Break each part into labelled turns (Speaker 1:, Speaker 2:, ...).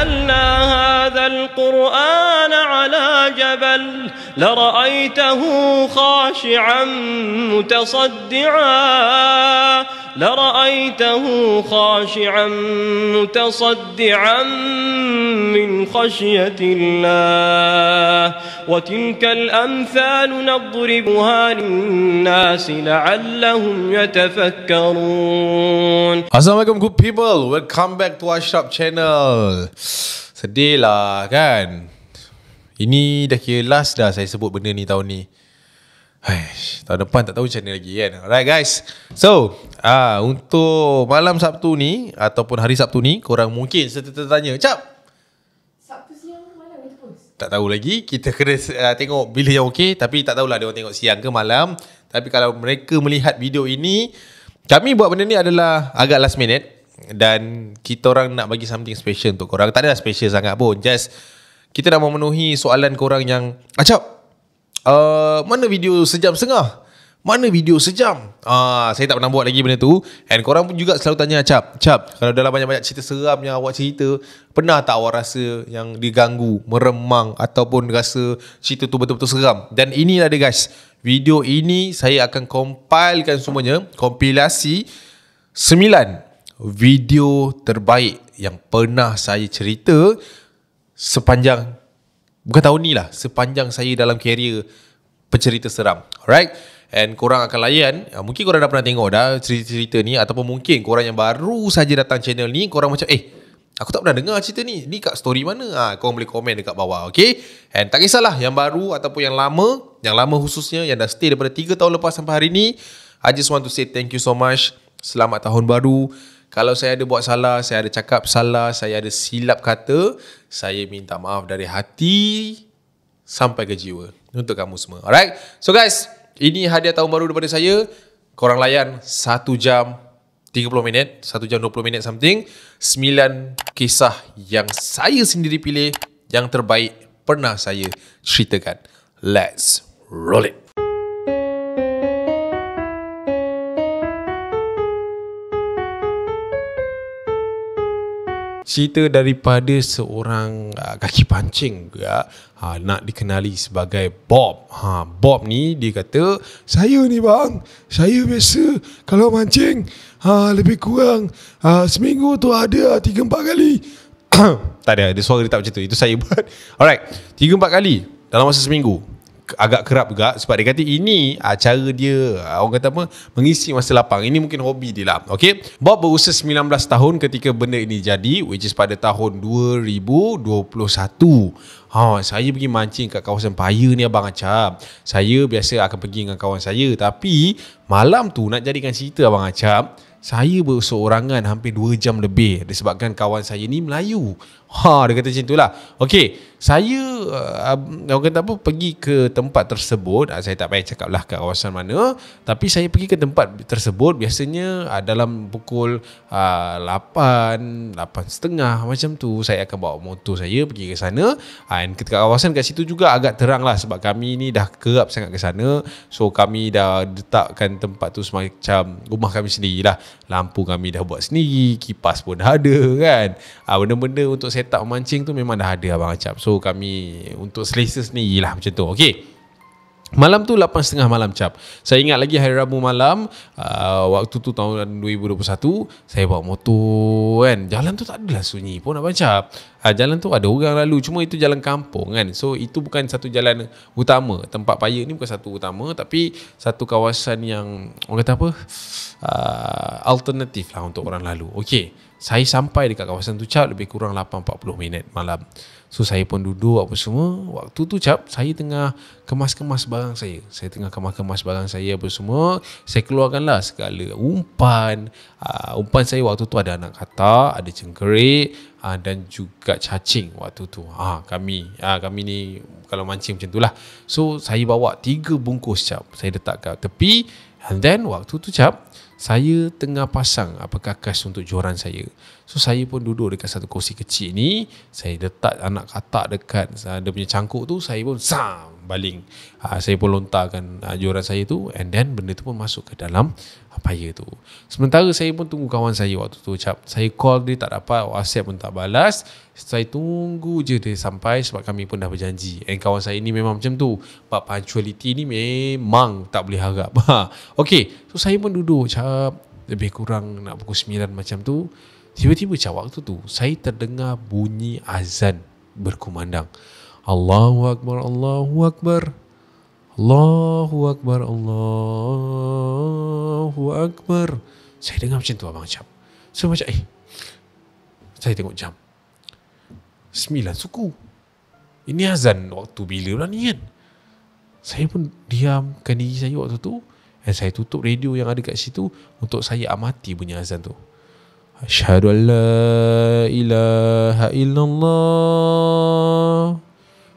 Speaker 1: نزلنا هذا القرآن على جبل لرأيته خاشعا متصدعا من خشية الله وتلك الأمثال نضربها للناس لعلهم يتفكرون.
Speaker 2: Assalamualaikum good people, welcome back to Ashraf channel. Sedih lah kan. Ini dah kira last dah saya sebut benda ni tahun ni. Tahun depan tak tahu macam mana lagi kan. Alright guys, so untuk malam Sabtu ni ataupun hari Sabtu ni, korang mungkin tertanya, Cap, Sabtu siang ke malam itu post? Tak tahu lagi, kita kena tengok bila yang okey. Tapi tak tahulah dia orang tengok siang ke malam. Tapi kalau mereka melihat video ini, kami buat benda ni adalah agak last minute. Dan kita orang nak bagi something special untuk korang. Tak ada special sangat pun, just kita nak memenuhi soalan korang yang Cap, mana video sejam setengah? Mana video sejam? Saya tak pernah buat lagi benda tu. And korang pun juga selalu tanya, Cap, kalau dalam banyak-banyak cerita seram yang awak cerita, pernah tak awak rasa yang diganggu, meremang, ataupun rasa cerita tu betul-betul seram? Dan inilah dia guys, video ini saya akan compilekan semuanya, kompilasi 9 video terbaik yang pernah saya cerita sepanjang, bukan tahun ni lah, sepanjang saya dalam career pencerita seram. Alright, and korang akan layan. Mungkin korang dah pernah tengok dah cerita-cerita ni, ataupun mungkin korang yang baru saja datang channel ni, korang macam aku tak pernah dengar cerita ni kat story mana. Korang boleh komen dekat bawah, okay? And tak kisahlah yang baru ataupun yang lama khususnya, yang dah stay daripada 3 tahun lepas sampai hari ni, I just want to say thank you so much. Selamat tahun baru. Kalau saya ada buat salah, saya ada cakap salah, saya ada silap kata, saya minta maaf dari hati sampai ke jiwa untuk kamu semua. Alright, so guys, ini hadiah tahun baru daripada saya. Korang layan 1 jam 30 minit, 1 jam 20 minit something, 9 kisah yang saya sendiri pilih, yang terbaik pernah saya ceritakan. Let's roll it. Cerita daripada seorang kaki pancing juga, nak dikenali sebagai Bob. Bob ni dia kata, saya ni bang, saya biasa kalau mancing lebih kurang seminggu tu ada 3-4 kali. Tak ada suara dia tak macam tu, itu saya buat. Alright, 3-4 kali dalam masa seminggu. Agak kerap juga, sebab dia kata ini cara dia, orang kata apa, mengisi masa lapang. Ini mungkin hobi dia lah. Okay, Bob berusia 19 tahun ketika benda ini jadi, which is pada tahun 2021. Saya pergi mancing kat kawasan Paya ni abang Acap. Saya biasa akan pergi dengan kawan saya, tapi malam tu nak jadikan cerita abang Acap, saya berseorangan hampir 2 jam lebih disebabkan kawan saya ni Melayu. Dia kata macam itulah. Okey, saya orang kata apa, pergi ke tempat tersebut. Saya tak payah cakap lah kat kawasan mana, tapi saya pergi ke tempat tersebut biasanya dalam pukul 8:30 macam tu. Saya akan bawa motor saya pergi ke sana. Dan ketika kawasan kat situ juga agak terang lah, sebab kami ni dah kerap sangat ke sana. So kami dah letakkan tempat tu semacam rumah kami sendiri lah. Lampu kami dah buat sendiri, kipas pun dah ada kan. Benda-benda untuk setup mancing tu memang dah ada abang Acap. So kami untuk selesa sendiri lah macam tu. Okay, malam tu 8:30 malam Cap. Saya ingat lagi hari Rabu malam, waktu tu tahun 2021, saya bawa motor kan. Jalan tu tak adalah sunyi pun abang Cap. Jalan tu ada orang lalu, cuma itu jalan kampung kan. So itu bukan satu jalan utama. Tempat Paya ni bukan satu utama, tapi satu kawasan yang orang kata apa, alternatif lah untuk orang lalu. Okey, saya sampai dekat kawasan tu Cap lebih kurang 8:40 minit malam. So saya pun duduk apa semua. Waktu tu Cap, saya tengah kemas-kemas barang saya. Saya tengah kemas-kemas barang saya apa semua. Saya keluarkanlah segala umpan. Umpan saya waktu tu ada anak katak, ada cengkerik, dan juga cacing waktu tu. Kami ni kalau mancing macam tu lah. So saya bawa 3 bungkus Cap. Saya letak kat tepi. And then waktu tu Cap, saya tengah pasang kakas untuk joran saya. So saya pun duduk dekat satu kursi kecil ni. Saya letak anak katak dekat dia punya cangkuk tu. Saya pun baling. Saya pun lontarkan joran saya tu, and then benda tu pun masuk ke dalam paya tu. Sementara saya pun tunggu kawan saya waktu tu cap. Saya call dia tak dapat, WhatsApp pun tak balas. Saya tunggu je dia sampai, sebab kami pun dah berjanji. And kawan saya ni memang macam tu. Bab punctuality ni memang tak boleh harap. Okay, so saya pun duduk cap, lebih kurang nak pukul 9 macam tu. Tiba-tiba cap waktu tu saya terdengar bunyi azan berkumandang. Allahu Akbar, Allahu Akbar, Allahu Akbar, Allahu Akbar. Saya dengar macam tu abang cap. So macam saya tengok jam 9 suku. Ini azan waktu bila pula ni kan? Saya pun diamkan diri saya waktu tu, dan saya tutup radio yang ada kat situ untuk saya amati bunyi azan tu. Asyhadu an la ilaha illallah,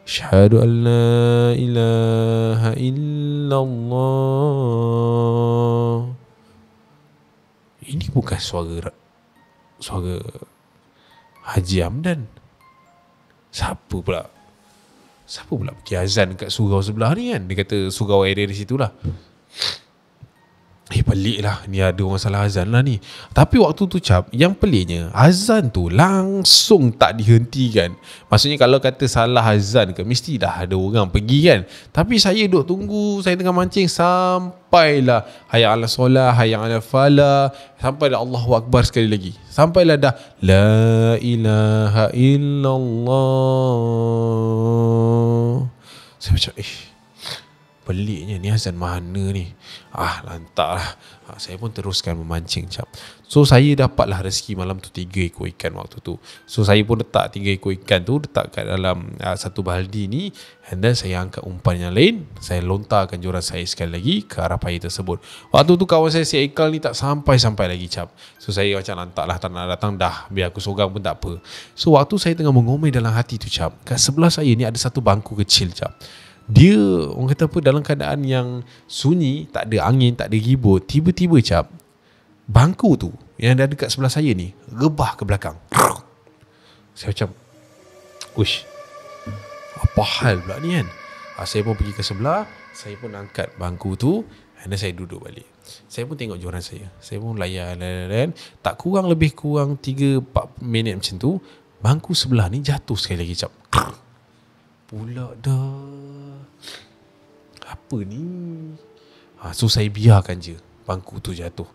Speaker 2: asyhadu an la ilaha illallah. Ini bukan suara Haji Hamdan. Siapa pula pergi azan kat surau sebelah ni kan? Dia kata surau area di situ lah. Pelik lah, ni ada orang salah azan lah ni. Tapi waktu tu cap, yang peliknya azan tu langsung tak dihentikan. Maksudnya kalau kata salah azan ke, mesti dah ada orang pergi kan. Tapi saya duduk tunggu, saya tengah mancing sampailah hayya ala solah, hayya ala falah, sampailah Allahu Akbar sekali lagi, sampailah dah la ilaha illallah. Saya macam peliknya ni azan mana ni? Lantak lah. Saya pun teruskan memancing cap. So saya dapatlah rezeki malam tu 3 ekor ikan waktu tu. So saya pun letak 3 ekor ikan tu, letak kat dalam satu baldi ni, and then saya angkat umpan yang lain. Saya lontarkan joran saya sekali lagi ke arah paya tersebut. Waktu tu kawan saya si Aikal ni tak sampai lagi cap. So saya macam lantak lah, tak nak datang dah, biar aku sorang pun tak apa. So waktu saya tengah mengomel dalam hati tu cap, kat sebelah saya ni ada satu bangku kecil cap. Dia orang kata apa, dalam keadaan yang sunyi, tak ada angin, tak ada ribut, tiba-tiba cap, bangku tu yang ada dekat sebelah saya ni rebah ke belakang. Saya macam, uish, apa hal pula ni kan? Saya pun pergi ke sebelah, saya pun angkat bangku tu, dan saya duduk balik. Saya pun tengok joran saya, saya pun layan. Tak kurang, lebih kurang 3-4 minit macam tu, bangku sebelah ni jatuh sekali lagi cap. Pula dah, apa ni? So saya biarkan je bangku tu jatuh.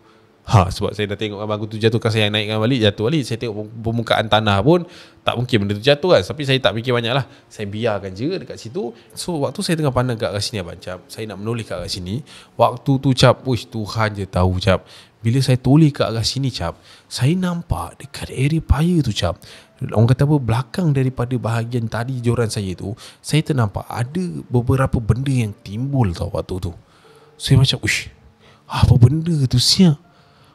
Speaker 2: Sebab saya dah tengok bangku tu jatuh, kan saya naikkan balik, jatuh balik. Saya tengok permukaan tanah pun tak mungkin benda tu jatuh kan. Tapi saya tak fikir banyak lah, saya biarkan je dekat situ. So waktu saya tengah pandang kat arah sini abang cap, saya nak menoleh kat arah sini. Waktu tu cap, Tuhan je tahu cap, bila saya toleh kat arah sini cap, saya nampak dekat area paya tu cap, orang kata apa, belakang daripada bahagian tadi joran saya tu, saya ternampak ada beberapa benda yang timbul tau waktu tu. Saya macam, apa benda tu siap?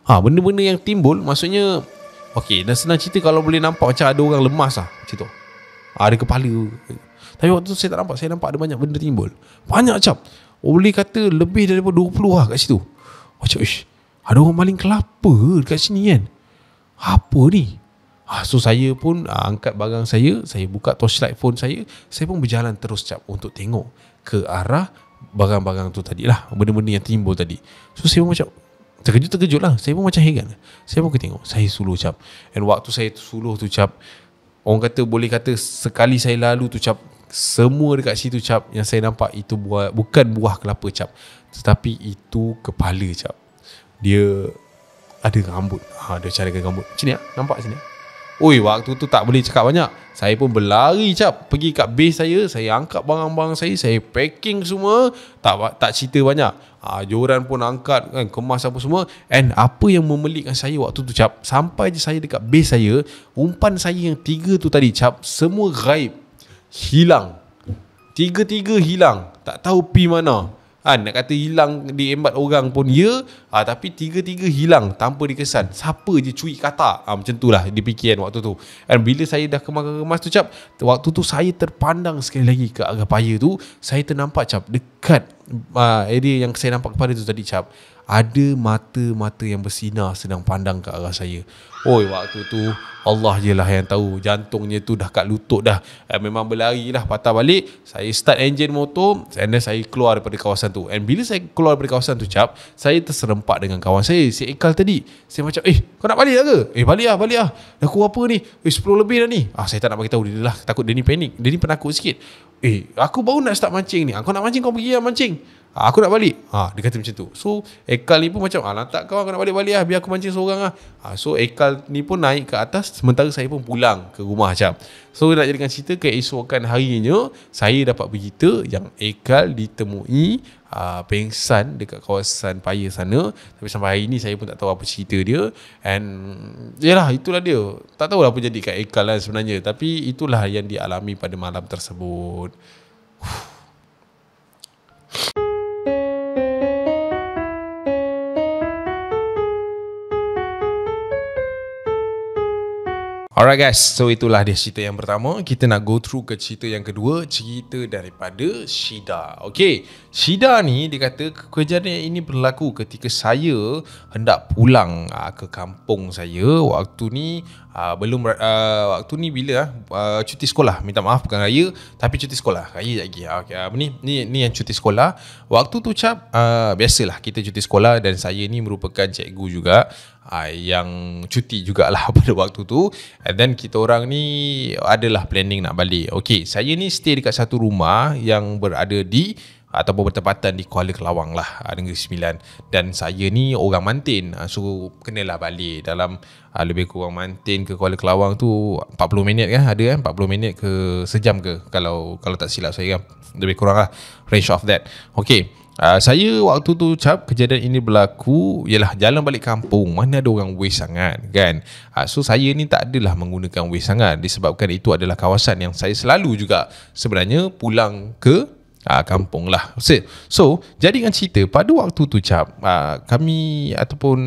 Speaker 2: Benda-benda yang timbul, maksudnya, okey, dan senang cerita kalau boleh nampak macam ada orang lemas lah, macam tu. Ada kepala. Tapi waktu tu saya tak nampak, saya nampak ada banyak benda timbul. Banyak cap. Boleh kata lebih daripada 20 lah kat situ. Macam, ada orang maling kelapa dekat sini kan? Apa ni? So saya pun angkat barang saya buka torchlight phone saya pun berjalan terus cap untuk tengok ke arah barang-barang tu tadi lah, benda-benda yang timbul tadi. So saya pun macam terkejut lah, saya pun macam heran. Saya pun tengok, saya suluh cap. And waktu saya suluh tu cap, orang kata, boleh kata sekali saya lalu tu cap, semua dekat situ cap, yang saya nampak itu bukan buah kelapa cap, tetapi itu kepala cap. Dia ada rambut. Dia carikan rambut macam ni nampak sini. Waktu tu tak boleh cakap banyak. Saya pun berlari cap, pergi kat base saya angkat barang-barang saya packing semua, tak cerita banyak. Joran pun angkat kan, kemas apa semua. And apa yang memelikkan saya waktu tu cap, sampai je saya dekat base saya, umpan saya yang 3 tu tadi cap, semua gaib, hilang. 3-3 hilang, tak tahu pi mana. Nak kata hilang diembat orang pun ya, tapi 3-3 hilang tanpa dikesan. Siapa je curi kata, macam tu lah dipikiran waktu tu. Dan bila saya dah kemas tu cap, waktu tu saya terpandang sekali lagi ke arah paya tu. Saya ternampak cap, dekat area yang saya nampak kepala tu tadi cap, ada mata-mata yang bersinar sedang pandang ke arah saya. Oi, waktu tu Allah je lah yang tahu. Jantungnya tu dah kat lutut dah. Memang berlari lah, patah balik. Saya start enjin motor, and then saya keluar daripada kawasan tu. And bila saya keluar daripada kawasan tu, Cap, saya terserempak dengan kawan saya, si Ekal tadi. Saya macam, kau nak balik tak ke? Balik lah. Dah pukul apa ni? 10 lebih dah ni. Saya tak nak bagi tahu dia lah. Takut dia ni panik. Dia ni penakut sikit. Aku baru nak start mancing ni. Kau nak mancing, kau pergi lah mancing. Aku nak balik. Dia kata macam tu. So Ekal ni pun macam, lantak kau nak balik lah, biar aku mancing seorang lah. So Ekal ni pun naik ke atas, sementara saya pun pulang ke rumah macam. So nak jadikan cerita, keesokan harinya saya dapat berita yang Ekal ditemui pengsan dekat kawasan Paya sana. Tapi sampai hari ni saya pun tak tahu apa cerita dia. And yalah, itulah dia. Tak tahu apa jadi kat Ekal lah sebenarnya. Tapi itulah yang dialami pada malam tersebut. Alright guys, so itulah dia cerita yang pertama. Kita nak go through ke cerita yang kedua, cerita daripada Syida. Okay, Syida ni dia kata kejadian ini berlaku ketika saya hendak pulang ke kampung saya. Waktu ni waktu ni bila cuti sekolah. Minta maaf bukan raya, tapi cuti sekolah. Raya lagi. Ni yang cuti sekolah. Waktu tu Cap, biasalah kita cuti sekolah, dan saya ni merupakan cikgu juga yang cuti jugalah pada waktu tu. And then kita orang ni adalah planning nak balik. Okay, saya ni stay dekat satu rumah yang berada di ataupun bertempatan di Kuala Kelawang lah, Negeri Sembilan. Dan saya ni orang Mantin, so kenalah balik dalam lebih kurang Mantin ke Kuala Kelawang tu 40 minit kan, ada kan, 40 minit ke sejam ke, kalau tak silap saya kan, lebih kurang lah range of that. Okay, saya waktu tu Cap, kejadian ini berlaku ialah jalan balik kampung, mana ada orang waste sangat kan. So saya ni tak adalah menggunakan waste sangat, disebabkan itu adalah kawasan yang saya selalu juga sebenarnya pulang ke kampung lah. So jadikan cerita, pada waktu tu Cap, kami ataupun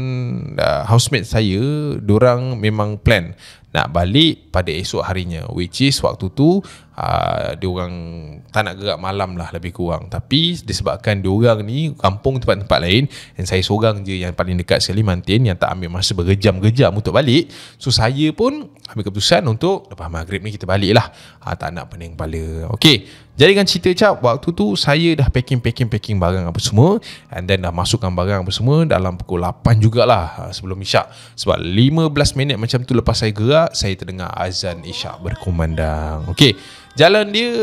Speaker 2: housemate saya, diorang memang plan nak balik pada esok harinya, which is waktu tu diorang tak nak gerak malam lah lebih kurang. Tapi disebabkan diorang ni kampung tempat-tempat lain, dan saya seorang je yang paling dekat sekali Mantin, yang tak ambil masa berjam-jam untuk balik. So saya pun ambil keputusan untuk lepas maghrib ni kita balik lah, tak nak pening kepala. Okay, jadikan cerita Cap, waktu tu saya dah packing barang apa semua, and then dah masukkan barang apa semua dalam pukul 8 jugalah sebelum isyak. Sebab 15 minit macam tu lepas saya gerak, saya terdengar azan isyak berkumandang. Okay, jalan dia,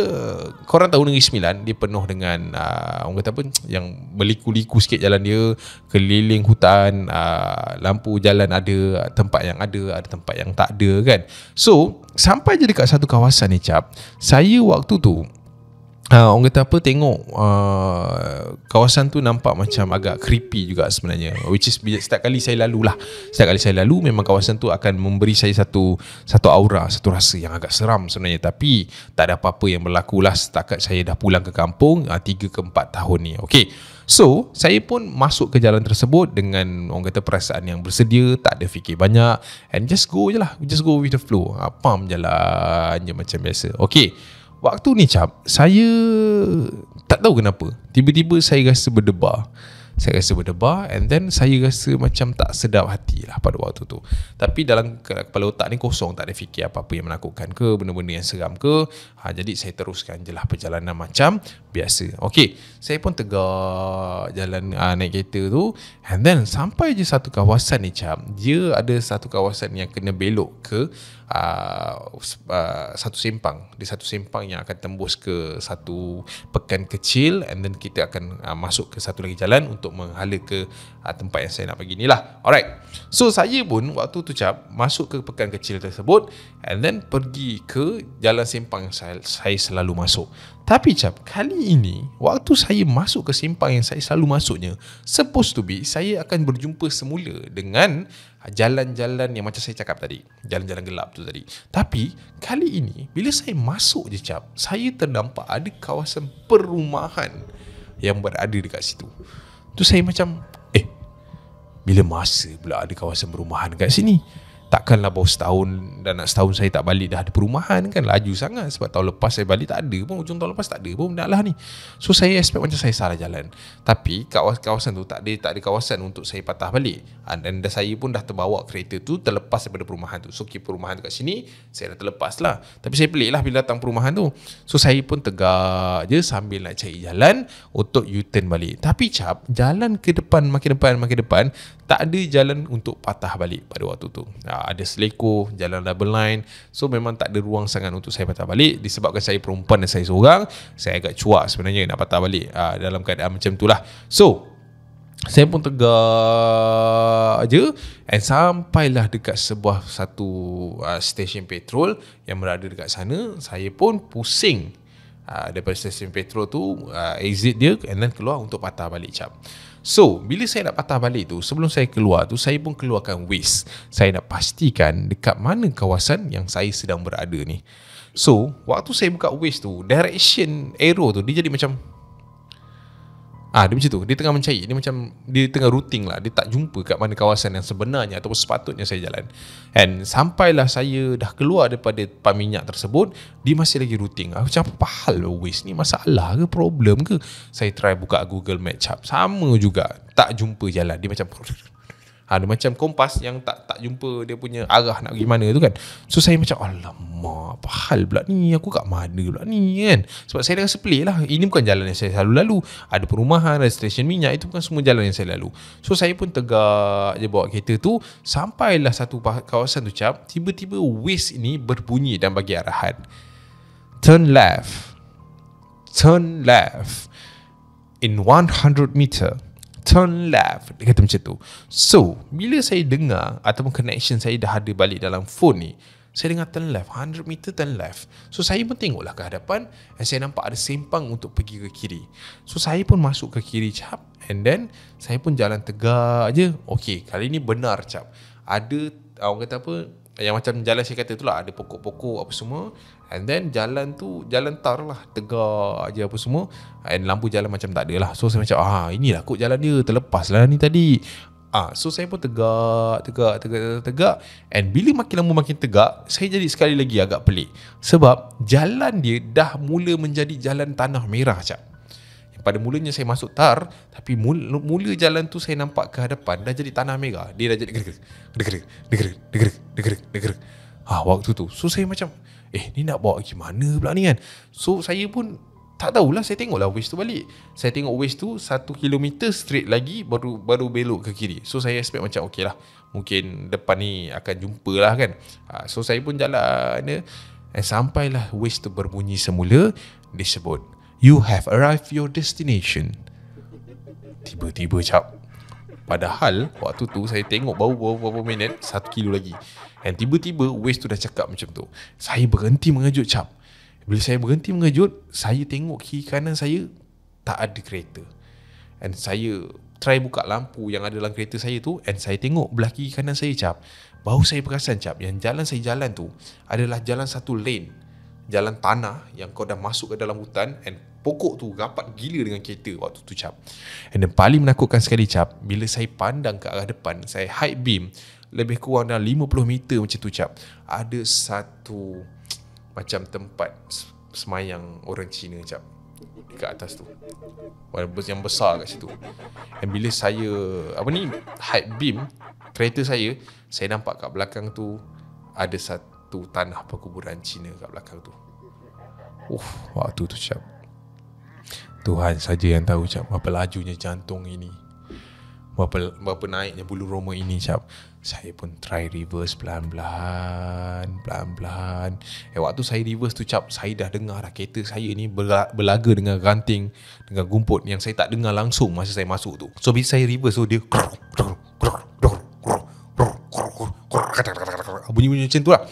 Speaker 2: korang tahu Negeri Sembilan, dia penuh dengan orang kata apa, yang berliku-liku sikit jalan dia, keliling hutan, lampu jalan ada tempat yang ada tempat yang tak ada kan. So sampai je dekat satu kawasan ni Cap, saya waktu tu orang kata apa, tengok kawasan tu nampak macam agak creepy juga sebenarnya, which is setiap kali saya lalu memang kawasan tu akan memberi saya satu aura, satu rasa yang agak seram sebenarnya. Tapi tak ada apa-apa yang berlaku lah setakat saya dah pulang ke kampung 3 ke 4 tahun ni. Okay, so saya pun masuk ke jalan tersebut dengan orang kata perasaan yang bersedia, tak ada fikir banyak, and just go je with the flow. Pam jalan je macam biasa. Okay, waktu ni Cap, saya tak tahu kenapa, tiba-tiba saya rasa berdebar, and then saya rasa macam tak sedap hati lah pada waktu tu. Tapi dalam kepala otak ni kosong, tak ada fikir apa-apa yang menakutkan ke, benda-benda yang seram ke. Jadi saya teruskan je lah perjalanan macam biasa. Okay, saya pun tegak jalan naik kereta tu, and then sampai je satu kawasan ni Cap, dia ada satu kawasan yang kena belok ke satu simpang. Dia satu simpang yang akan tembus ke satu pekan kecil, and then kita akan masuk ke satu lagi jalan untuk menghala ke tempat yang saya nak pergi ni lah. Alright, so saya pun waktu tu Cap masuk ke pekan kecil tersebut, and then pergi ke jalan simpang yang saya selalu masuk. Tapi Cap, kali ini waktu saya masuk ke simpang yang saya selalu masuknya, supposed to be saya akan berjumpa semula dengan jalan-jalan yang macam saya cakap tadi, jalan-jalan gelap tu tadi. Tapi kali ini bila saya masuk je Cap, saya ternampak ada kawasan perumahan yang berada dekat situ. Tu saya macam bila masa pula ada kawasan perumahan dekat sini? Takkanlah baru setahun dan nak setahun saya tak balik dah ada perumahan kan. Laju sangat. Sebab tahun lepas saya balik tak ada pun. Hujung tahun lepas tak ada pun benda lah ni. So saya expect macam saya salah jalan. Tapi kawasan tu tak ada kawasan untuk saya patah balik. Dan saya pun dah terbawa kereta tu terlepas daripada perumahan tu. So perumahan tu kat sini saya dah terlepas lah. Tapi saya pelik lah bila datang perumahan tu. So saya pun tegak je sambil nak cari jalan untuk U-turn balik. Tapi jalan ke depan makin depan tak ada jalan untuk patah balik pada waktu tu. Ada seleko, jalan double line. So memang tak ada ruang sangat untuk saya patah balik. Disebabkan saya perempuan dan saya seorang, saya agak cuak sebenarnya nak patah balik dalam keadaan macam tu lah. So saya pun tegak je and sampailah dekat satu stesen petrol yang berada dekat sana. Saya pun pusing daripada stesen petrol tu, exit dia and then keluar untuk patah balik So, bila saya nak patah balik tu, sebelum saya keluar tu, saya pun keluarkan Waze. Saya nak pastikan dekat mana kawasan yang saya sedang berada ni. So, waktu saya buka Waze tu, direction arrow tu, dia jadi macam dia macam tu. Dia tengah mencari. Dia macam dia tengah routing lah. Dia tak jumpa kat mana kawasan yang sebenarnya ataupun sepatutnya saya jalan. And sampailah saya dah keluar daripada pam minyak tersebut, dia masih lagi routing. Macam apa hal Waze ni? Masalah ke? Problem ke? Saya try buka Google Map sama juga. Tak jumpa jalan. Dia macam dia macam kompas yang tak jumpa dia punya arah nak pergi mana tu kan. So saya macam alamak, apa hal pula ni, aku kat mana pula ni kan. Sebab saya dah rasa pelik lah. Ini bukan jalan yang saya selalu lalu. Ada perumahan, ada stesen minyak, itu bukan semua jalan yang saya lalu. So saya pun tegak je bawa kereta tu. Sampailah satu kawasan tu tiba-tiba Waze ini berbunyi dan bagi arahan, turn left in 100 meter, turn left. Dia kata macam tu. So bila saya dengar ataupun connection saya dah ada balik dalam phone ni, saya dengar turn left, 100 meter turn left. So saya pun tengoklah ke hadapan dan saya nampak ada sempang untuk pergi ke kiri. So saya pun masuk ke kiri and then saya pun jalan tegak je. Okay, kali ni benar ada orang kata apa, yang macam jalan saya kata tu lah, ada pokok-pokok apa semua. And then jalan tu jalan tar lah, tegak je apa semua. And lampu jalan macam tak ada lah. So saya macam inilah kot jalan dia, terlepas lah ni tadi. So saya pun tegak. And bila makin lama makin tegak, saya jadi sekali lagi agak pelik. Sebab jalan dia dah mula menjadi jalan tanah merah Pada mulanya saya masuk tar, tapi mula jalan tu saya nampak ke hadapan dah jadi tanah merah. Dia dah jadi deger. Waktu tu so saya macam ni nak bawa gimana pula ni kan. So saya pun tak tahulah. Saya tengoklah Waze tu balik. Saya tengok Waze tu 1 kilometer straight lagi baru belok ke kiri. So saya expect macam okey lah, mungkin depan ni akan jumpa lah kan. So saya pun jalan dan sampailah Waze tu berbunyi semula. Dia sebut, you have arrived your destination. Tiba-tiba padahal waktu tu saya tengok baru beberapa minit 1 kilo lagi. Dan tiba-tiba Waze tu dah cakap macam tu. Saya berhenti mengejut Bila saya berhenti mengejut, saya tengok kiri kanan saya tak ada kereta. And saya try buka lampu yang ada dalam kereta saya tu, and saya tengok belah kiri kanan saya baru saya perasan yang jalan saya jalan tu adalah jalan satu lane, jalan tanah yang kau dah masuk ke dalam hutan. And pokok tu rapat gila dengan kereta waktu tu And then paling menakutkan sekali bila saya pandang ke arah depan, saya high beam lebih kurang dalam 50 meter macam tu ada satu macam tempat semayang orang Cina dekat atas tu, yang besar kat situ. Dan bila saya high beam kereta saya nampak kat belakang tu ada satu tanah perkuburan Cina kat belakang tu. Waktu tu Tuhan saja yang tahu berapa lajunya jantung ini, berapa naiknya bulu roma ini Saya pun try reverse pelan-pelan. Waktu saya reverse tu saya dah dengar dah kereta saya ni berlaga dengan ranting, dengan gumput yang saya tak dengar langsung masa saya masuk tu. So bila saya reverse tu dia bunyi-bunyi macam tu lah,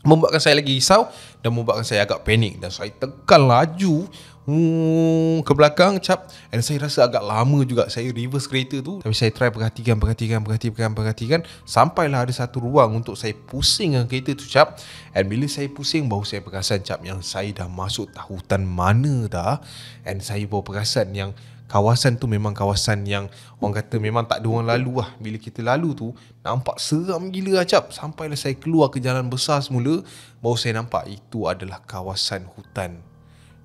Speaker 2: membuatkan saya lagi risau dan membuatkan saya agak panik. Dan saya tekan laju ke belakang and saya rasa agak lama juga saya reverse kereta tu. Tapi saya try perhatikan sampailah ada satu ruang untuk saya pusing dengan kereta tu And bila saya pusing baru saya perasan yang saya dah masuk hutan mana dah. And saya baru perasan yang kawasan tu memang kawasan yang orang kata memang tak ada orang lalu lah. Bila kita lalu tu nampak seram gila Acap. Sampailah saya keluar ke jalan besar semula, baru saya nampak itu adalah kawasan hutan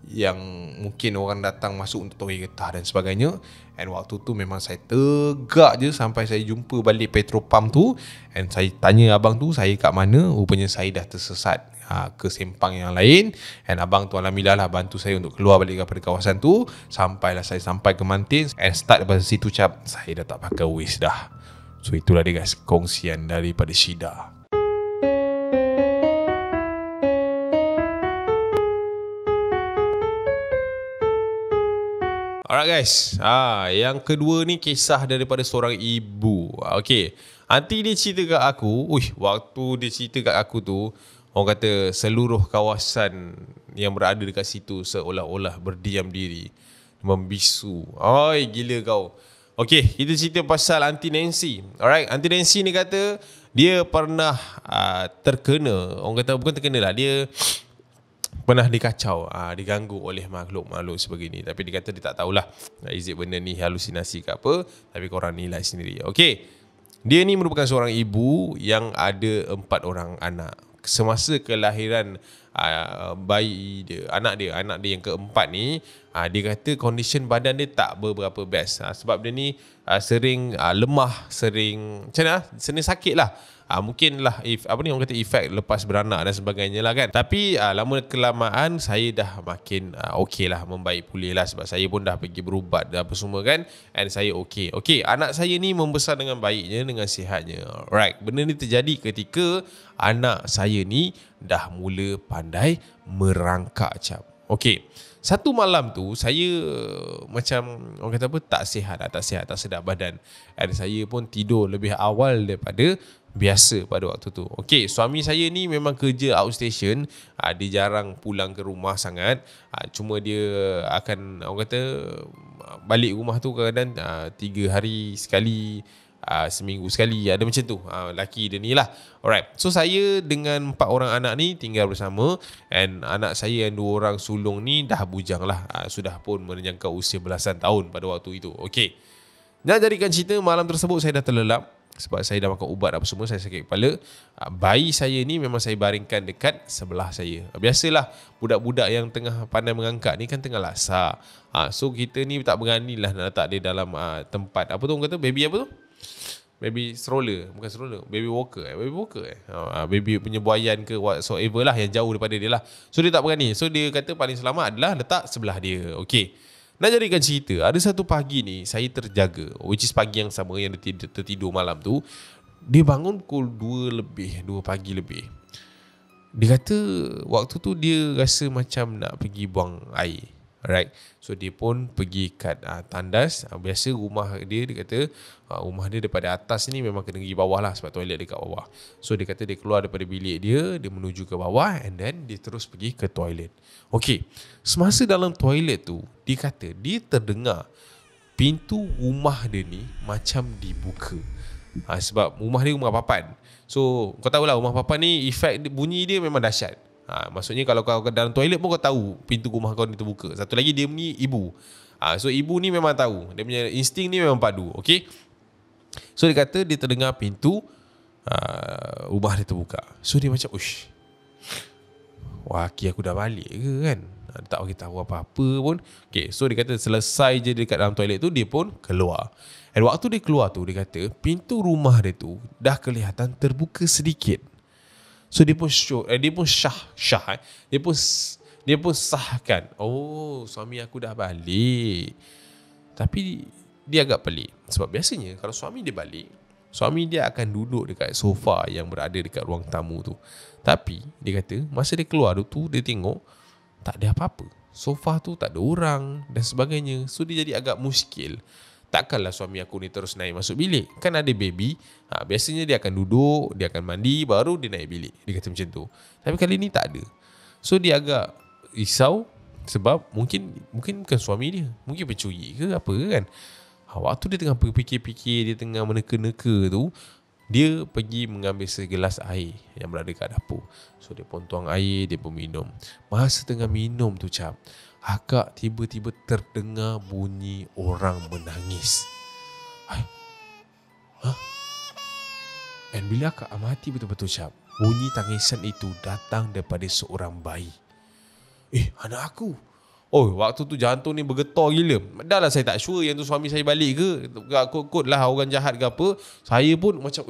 Speaker 2: yang mungkin orang datang masuk untuk toreh getah dan sebagainya. And waktu tu memang saya tegak je sampai saya jumpa balik petrol pump tu. And saya tanya abang tu saya kat mana. Rupanya saya dah tersesat ke sempang yang lain. And abang tu alhamdulillah lah bantu saya untuk keluar balik daripada kawasan tu. Sampailah saya sampai ke Mantin. And start daripada situ Cap, saya dah tak pakai Waze dah. So itulah dia guys, kongsian daripada Syida. Alright guys, yang kedua ni kisah daripada seorang ibu. Okay, nanti dia cerita kat aku, waktu dia cerita kat aku tu, orang kata seluruh kawasan yang berada dekat situ seolah-olah berdiam diri, membisu. Oi, gila kau. Okay, kita cerita pasal Aunty Nancy. Alright, Aunty Nancy ni kata dia pernah terkena, orang kata bukan terkena lah, dia pernah dikacau, diganggu oleh makhluk-makhluk sebegini. Tapi dia kata dia tak tahulah is it benda ni halusinasi ke apa. Tapi korang nilai sendiri. Okay, dia ni merupakan seorang ibu yang ada 4 orang anak. Semasa kelahiran bayi dia, anak dia yang keempat ni, dia kata condition badan dia tak berapa best. Sebab dia ni sering lemah, sering macam mana, sering sakit lah. Mungkin lah orang kata efek lepas beranak dan sebagainya lah kan. Tapi lama kelamaan saya dah makin okey lah, membaik pulih lah. Sebab saya pun dah pergi berubat dah apa semua kan. And saya okey. Okey, anak saya ni membesar dengan baiknya, dengan sihatnya. Right, benda ni terjadi ketika anak saya ni dah mula pandai merangkak Cap. Okey, satu malam tu saya macam orang kata apa, tak sihat, tak sedar badan. Dan saya pun tidur lebih awal daripada biasa pada waktu tu. Okey, suami saya ni memang kerja outstation. Dia jarang pulang ke rumah sangat. Cuma dia akan orang kata balik rumah tu kadang 3 hari sekali, seminggu sekali, ada macam tu. Laki dia ni lah. Alright, so saya dengan 4 orang anak ni tinggal bersama. And anak saya yang 2 orang sulung ni dah bujang lah, sudah pun menjangkau usia belasan tahun pada waktu itu. Okey, nak jadikan cerita, malam tersebut saya dah terlelap sebab saya dah makan ubat apa semua, saya sakit kepala. Bayi saya ni memang saya baringkan dekat sebelah saya. Biasalah budak-budak yang tengah pandai mengangkat ni kan tengah lasak. So kita ni tak berani lah nak letak dia dalam tempat apa tu orang kata, baby apa tu, baby stroller, bukan stroller, baby walker baby punya buayan ke whatsoever lah, yang jauh daripada dia lah. So dia tak berani. So dia kata paling selamat adalah letak sebelah dia. Okey, nak jadikan cerita, ada satu pagi ni saya terjaga, which is pagi yang sama yang dia tertidur malam tu. Dia bangun pukul 2 pagi lebih. Dia kata waktu tu dia rasa macam nak pergi buang air. Alright, so dia pun pergi kat tandas. Biasa rumah dia kata rumah dia daripada atas ni memang kena pergi bawah lah, sebab toilet dekat bawah. So dia kata dia keluar daripada bilik dia menuju ke bawah, and then dia terus pergi ke toilet. Okey, semasa dalam toilet tu, dia kata dia terdengar pintu rumah dia ni macam dibuka. Sebab rumah dia rumah papan. So kau tahulah rumah papan ni efek bunyi dia memang dahsyat. Maksudnya kalau kau dalam toilet pun kau tahu pintu rumah kau ni terbuka. Satu lagi dia ni ibu. So ibu ni memang tahu. Dia punya insting ni memang padu. Okay, so dia kata dia terdengar pintu rumah dia terbuka. So dia macam wah, aku dah balik ke kan, tak bagi tahu apa-apa pun. Okay, so dia kata selesai je dekat dalam toilet tu, dia pun keluar. Dan waktu dia keluar tu, dia kata pintu rumah dia tu dah kelihatan terbuka sedikit. So dia pun dia pun sahkan, oh, suami aku dah balik. Tapi dia agak pelik, sebab biasanya kalau suami dia balik, suami dia akan duduk dekat sofa yang berada dekat ruang tamu tu. Tapi dia kata masa dia keluar tu, dia tengok tak ada apa-apa, sofa tu tak ada orang dan sebagainya. So dia jadi agak muskil. Takkanlah suami aku ni terus naik masuk bilik, kan ada baby. Biasanya dia akan duduk, dia akan mandi, baru dia naik bilik. Dia kata macam tu. Tapi kali ni tak ada. So dia agak risau, sebab mungkin bukan suami dia, mungkin pencuri ke apa kan. Waktu dia tengah fikir-fikir, dia tengah meneka-neka tu, dia pergi mengambil segelas air yang berada kat dapur. So dia pun tuang air, dia pun minum. Masa tengah minum tu Cap, akak tiba-tiba terdengar bunyi orang menangis. Dan bila akak amati betul-betul Syab, bunyi tangisan itu datang daripada seorang bayi. Anak aku. Waktu tu jantung ni bergetar gila. Dah lah saya tak sure yang tu suami saya balik ke. Kot lah orang jahat ke apa. Saya pun macam,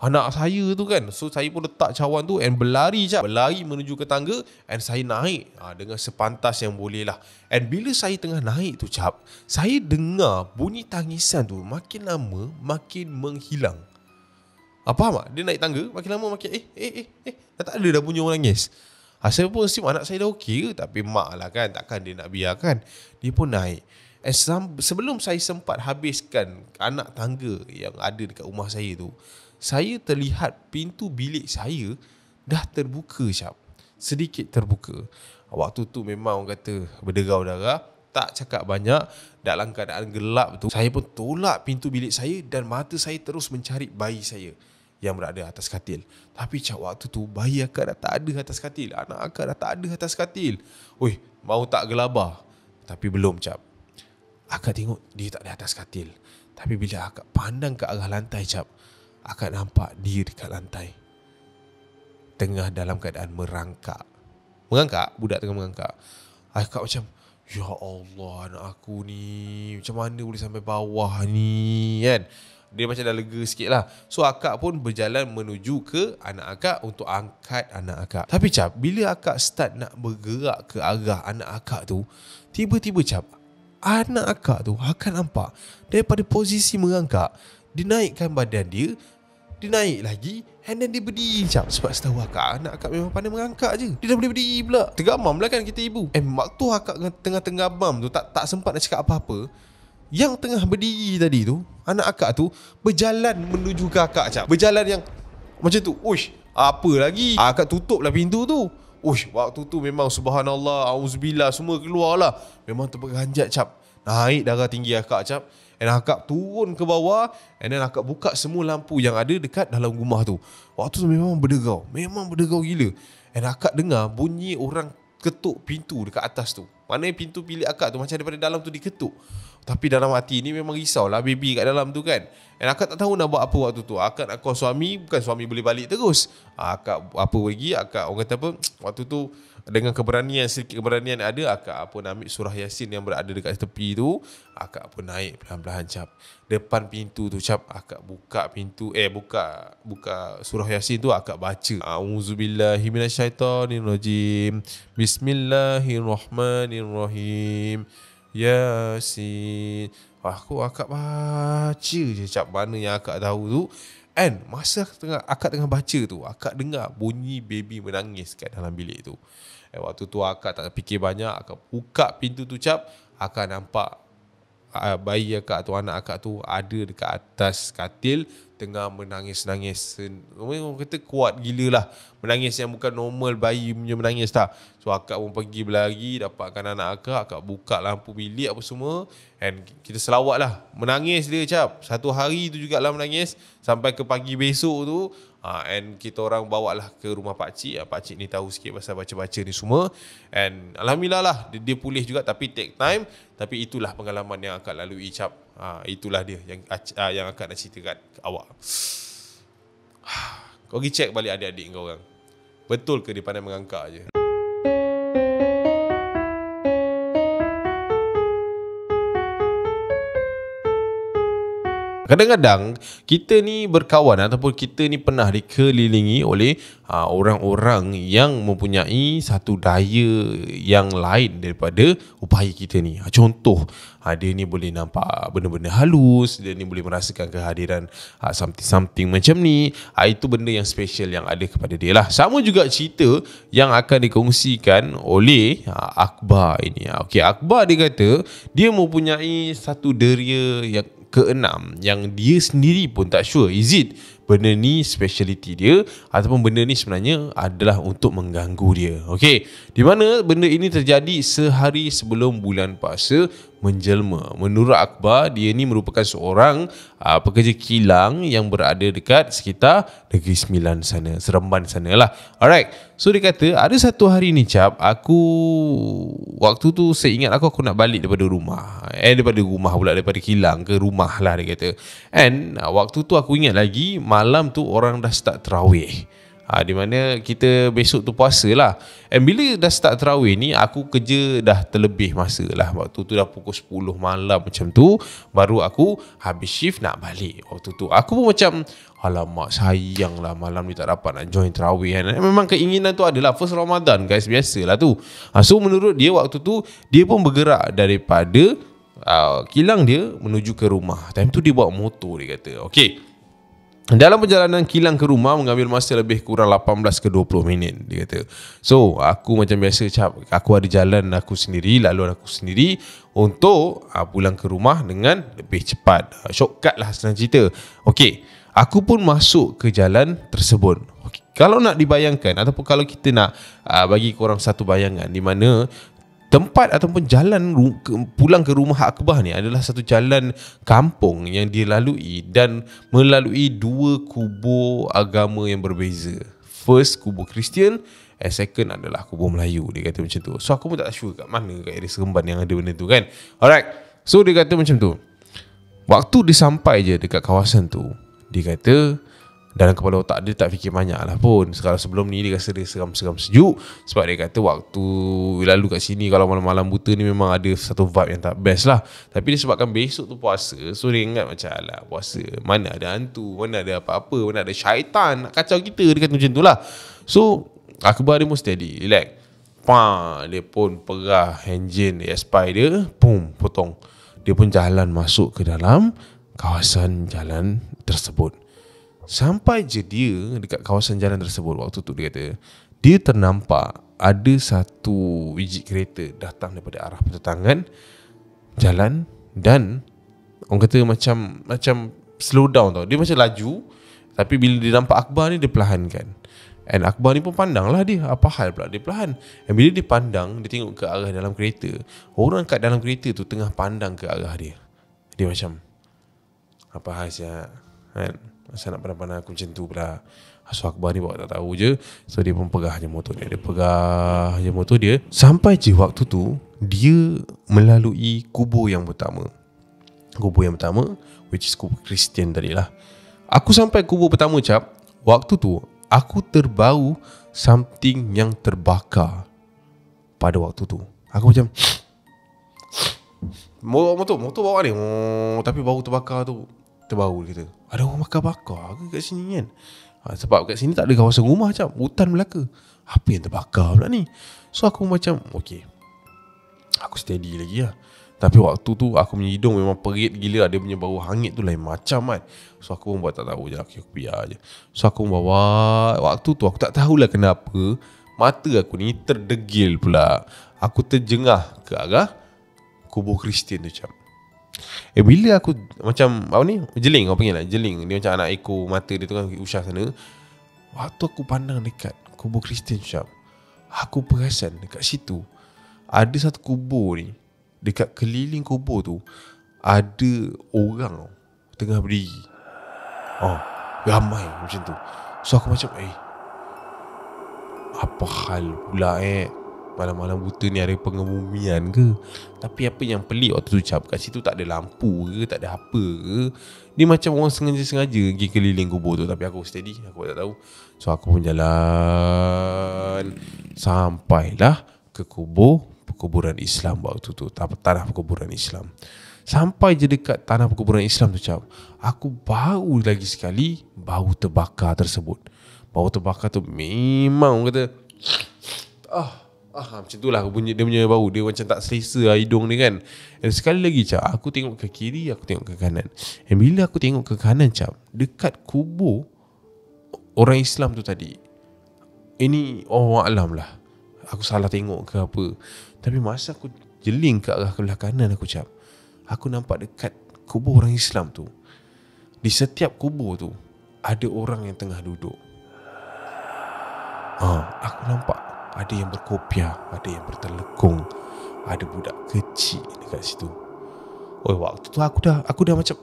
Speaker 2: anak saya tu kan. So saya pun letak cawan tu and berlari Cap. Berlari menuju ke tangga and saya naik dengan sepantas yang boleh lah. And bila saya tengah naik tu Cap, saya dengar bunyi tangisan tu makin lama makin menghilang. Faham tak? Dia naik tangga makin lama makin dah tak ada dah bunyi orang nangis. Saya pun assume anak saya dah okey ke. Tapi mak lah kan, takkan dia nak biarkan. Dia pun naik. Sebelum saya sempat habiskan anak tangga yang ada dekat rumah saya tu, saya terlihat pintu bilik saya dah terbuka Syab. Sedikit terbuka. Waktu tu memang orang kata berderau darah. Tak cakap banyak. Dalam keadaan gelap tu, saya pun tolak pintu bilik saya dan mata saya terus mencari bayi saya yang berada atas katil. Tapi Cap, waktu tu bayi akak dah tak ada atas katil. Anak akak dah tak ada atas katil. Mau tak gelabah. Tapi belum Cap. Akak tengok dia tak ada atas katil. Tapi bila akak pandang ke arah lantai Cap, akak nampak dia dekat lantai, tengah dalam keadaan merangkak. Budak tengah merangkak. Akak macam, ya Allah, anak aku ni macam mana boleh sampai bawah ni kan. Dia macam dah lega sikit lah. So akak pun berjalan menuju ke anak akak untuk angkat anak akak. Tapi Cap, bila akak start nak bergerak ke arah anak akak tu, tiba-tiba Cap, anak akak tu akak nampak daripada posisi merangkak, dia naikkan badan dia naik lagi and then dia berdiri Cap. Sebab setahu akak, anak akak memang pandai merangkak je. Dia dah boleh berdiri pula. Tergamam lah kan kita ibu. Waktu akak tengah tergamam tu, tak sempat nak cakap apa-apa. Yang tengah berdiri tadi tu, anak akak tu berjalan menuju ke akak Cap. Berjalan yang macam tu. Apa lagi? Akak tutup lah pintu tu. Waktu tu memang subhanallah, auzubillah, semua keluar lah. Memang terperanjat Cap. Naik darah tinggi akak Cap. And akak turun ke bawah and then akak buka semua lampu yang ada dekat dalam rumah tu. Waktu tu memang berderau gila. And akak dengar bunyi orang ketuk pintu dekat atas tu. Maknanya pintu bilik akak tu macam daripada dalam tu diketuk. Tapi dalam hati ni memang risau lah baby kat dalam tu kan. And akak tak tahu nak buat apa waktu tu. Akak nak call suami, bukan suami boleh balik terus. Akak apa lagi, akak orang kata apa, waktu tu dengan sedikit keberanian ada, akak pun ambil surah Yasin yang berada dekat tepi tu. Akak pun naik perlahan-lahan Cap. Depan pintu tu Cap, akak buka pintu, buka surah Yasin tu, akak baca, A'udzubillahi minasyaitonirrajim, Bismillahirrahmanirrahim, Yasin. Akak baca je Cap mana yang akak tahu tu. And masa akak tengah baca tu, akak dengar bunyi baby menangis kat dalam bilik tu. Waktu tu akak tak fikir banyak, akak buka pintu tu Cap. Akak nampak bayi akak tu, anak akak tu ada dekat atas katil tengah menangis-nangis. Orang kata kuat gila lah. Menangis yang bukan normal bayi punya menangis tak. So akak pun pergi berlari, dapatkan anak akak buka lampu bilik apa semua. And kita selawat lah. Menangis dia Cap. Satu hari tu jugalah menangis sampai ke pagi besok tu. And kita orang bawa lah ke rumah pakcik. Pakcik ni tahu sikit pasal baca-baca ni semua. And alhamdulillah lah, dia pulih juga tapi take time. Tapi itulah pengalaman yang akak lalui Cap. Itulah dia yang akak nak ceritakan ke awak. Kau pergi check balik adik-adik kau orang. Betul ke dia pandai merangkak je? Kadang-kadang kita ni berkawan ataupun kita ni pernah dikelilingi oleh orang-orang yang mempunyai satu daya yang lain daripada upaya kita ni. Contoh, dia ni boleh nampak benda-benda halus, dia ni boleh merasakan kehadiran something macam ni. Itu benda yang special yang ada kepada dia lah. Sama juga cerita yang akan dikongsikan oleh Akbar ini. Akbar dia kata dia mempunyai satu deria yang keenam yang dia sendiri pun tak sure is it benda ni speciality dia ataupun benda ni sebenarnya adalah untuk mengganggu dia. Di mana benda ini terjadi sehari sebelum bulan puasa menjelma. Menurut akhbar, dia ni merupakan seorang pekerja kilang yang berada dekat sekitar Negeri Sembilan sana, Seremban sana lah. Alright, so dia kata ada satu hari ni Cap, waktu tu saya ingat aku nak balik daripada rumah, daripada kilang ke rumah lah dia kata. And waktu tu aku ingat lagi malam tu orang dah start tarawih. Di mana kita besok tu puasa lah. And bila dah start tarawih ni, aku kerja dah terlebih masa lah. Waktu tu dah pukul 10 malam macam tu, baru aku habis shift nak balik. Waktu tu aku pun macam, alamak sayang lah malam ni tak dapat nak join tarawih kan. Memang keinginan tu adalah first Ramadan guys, biasalah tu. So menurut dia waktu tu, dia pun bergerak daripada kilang dia menuju ke rumah. Time tu dia bawa motor, dia kata. Okay, dalam perjalanan kilang ke rumah mengambil masa lebih kurang 18 ke 20 minit, dia kata. So aku macam biasa Cap, aku ada jalan aku sendiri, laluan aku sendiri untuk pulang ke rumah dengan lebih cepat. Shortcut lah senang cerita. Okay, aku pun masuk ke jalan tersebut. Okay, kalau nak dibayangkan ataupun kalau kita nak bagi korang satu bayangan di mana tempat ataupun jalan pulang ke rumah Akbar ni adalah satu jalan kampung yang dia lalui dan melalui dua kubur agama yang berbeza. First, kubur Kristian, and second adalah kubur Melayu, dia kata macam tu. So aku pun tak sure kat mana kat area Seremban yang ada benda tu kan. Alright, so dia kata macam tu. Waktu dia sampai je dekat kawasan tu, dia kata dalam kepala otak dia tak fikir banyak lah pun. Sekarang sebelum ni dia rasa dia seram-seram sejuk. Sebab dia kata waktu lalu kat sini, kalau malam-malam buta ni memang ada satu vibe yang tak best lah. Tapi disebabkan besok tu puasa, so dia ingat macam alah puasa, mana ada hantu, mana ada apa-apa, mana ada syaitan nak kacau kita, dia kata macam tu lah. So Akbar dia pun steady, relax. Dia pun perah enjin Aspire dia, potong. Dia pun jalan masuk ke dalam kawasan jalan tersebut. Sampai je dia dekat kawasan jalan tersebut, waktu tu dia kata dia ternampak ada satu biji kereta datang daripada arah pertentangan jalan. Dan orang kata macam slow down tau. Dia macam laju, tapi bila dia nampak Akbar ni, dia perlahankan. And Akbar ni pun pandang lah dia, apa hal pula dia perlahan. And bila dia pandang, dia tengok ke arah dalam kereta. Orang kat dalam kereta tu tengah pandang ke arah dia. Dia macam, apa hal siap kan? Asal nak pandang-pandang aku macam tu pula. So Akbar ni bawa tak tahu je. So dia pun pegah je motor dia. Dia pegah je motor dia. Sampai je waktu tu, dia melalui kubur yang pertama. Kubur yang pertama, which is kubur Kristian tadi lah. Aku sampai kubur pertama Cap, waktu tu aku terbau something yang terbakar. Pada waktu tu aku macam motor bawa ni, tapi bau terbakar tu terbau kita. Ada orang bakar-bakar ke kat sini kan? Sebab kat sini tak ada kawasan rumah Cap, hutan belaka. Apa yang terbakar pula ni? So aku macam okay, aku steady lagi lah. Tapi waktu tu aku punya hidung memang perit gila. Dia punya bau hangit tu lain macam kan. So aku pun buat tak tahu je, aku biar je. So aku bawa, waktu tu aku tak tahulah kenapa mata aku ni terdegil pula. Aku terjengah ke arah kubur Kristian tu Cap. Bila aku macam apa ni, jeling, orang panggil lah jeling. Dia macam anak ekor mata dia tu kan, usah sana. Waktu aku pandang dekat kubur Kristian Cap, aku perasan dekat situ ada satu kubur ni. Dekat keliling kubur tu ada orang tengah berdiri. Ramai macam tu. So aku macam apa hal pula malam-malam buta ni, ada pengebumian ke? Tapi apa yang pelik waktu tu Cap, kat situ tak ada lampu ke, tak ada apa ke. Dia macam orang sengaja-sengaja pergi keliling kubur tu. Tapi aku steady, aku tak tahu. So aku pun jalan sampailah ke perkuburan Islam waktu tu, tanah perkuburan Islam. Sampai je dekat tanah perkuburan Islam tu Cap, aku bau lagi sekali bau terbakar tersebut. Bau terbakar tu memang kata macam tu lah bunyi dia punya bau. Dia macam tak selesa hidung dia kan. Dan sekali lagi Cap, aku tengok ke kiri, aku tengok ke kanan. Dan bila aku tengok ke kanan Cap, dekat kubur orang Islam tu tadi, ini Allahualam lah, aku salah tengok ke apa. Tapi masa aku jeling ke arah belah kanan aku Cap, aku nampak dekat kubur orang Islam tu, di setiap kubur tu ada orang yang tengah duduk. Aku nampak ada yang berkopiah, ada yang bertelekung, ada budak kecil dekat situ.
Speaker 3: Oh, waktu tu aku dah macam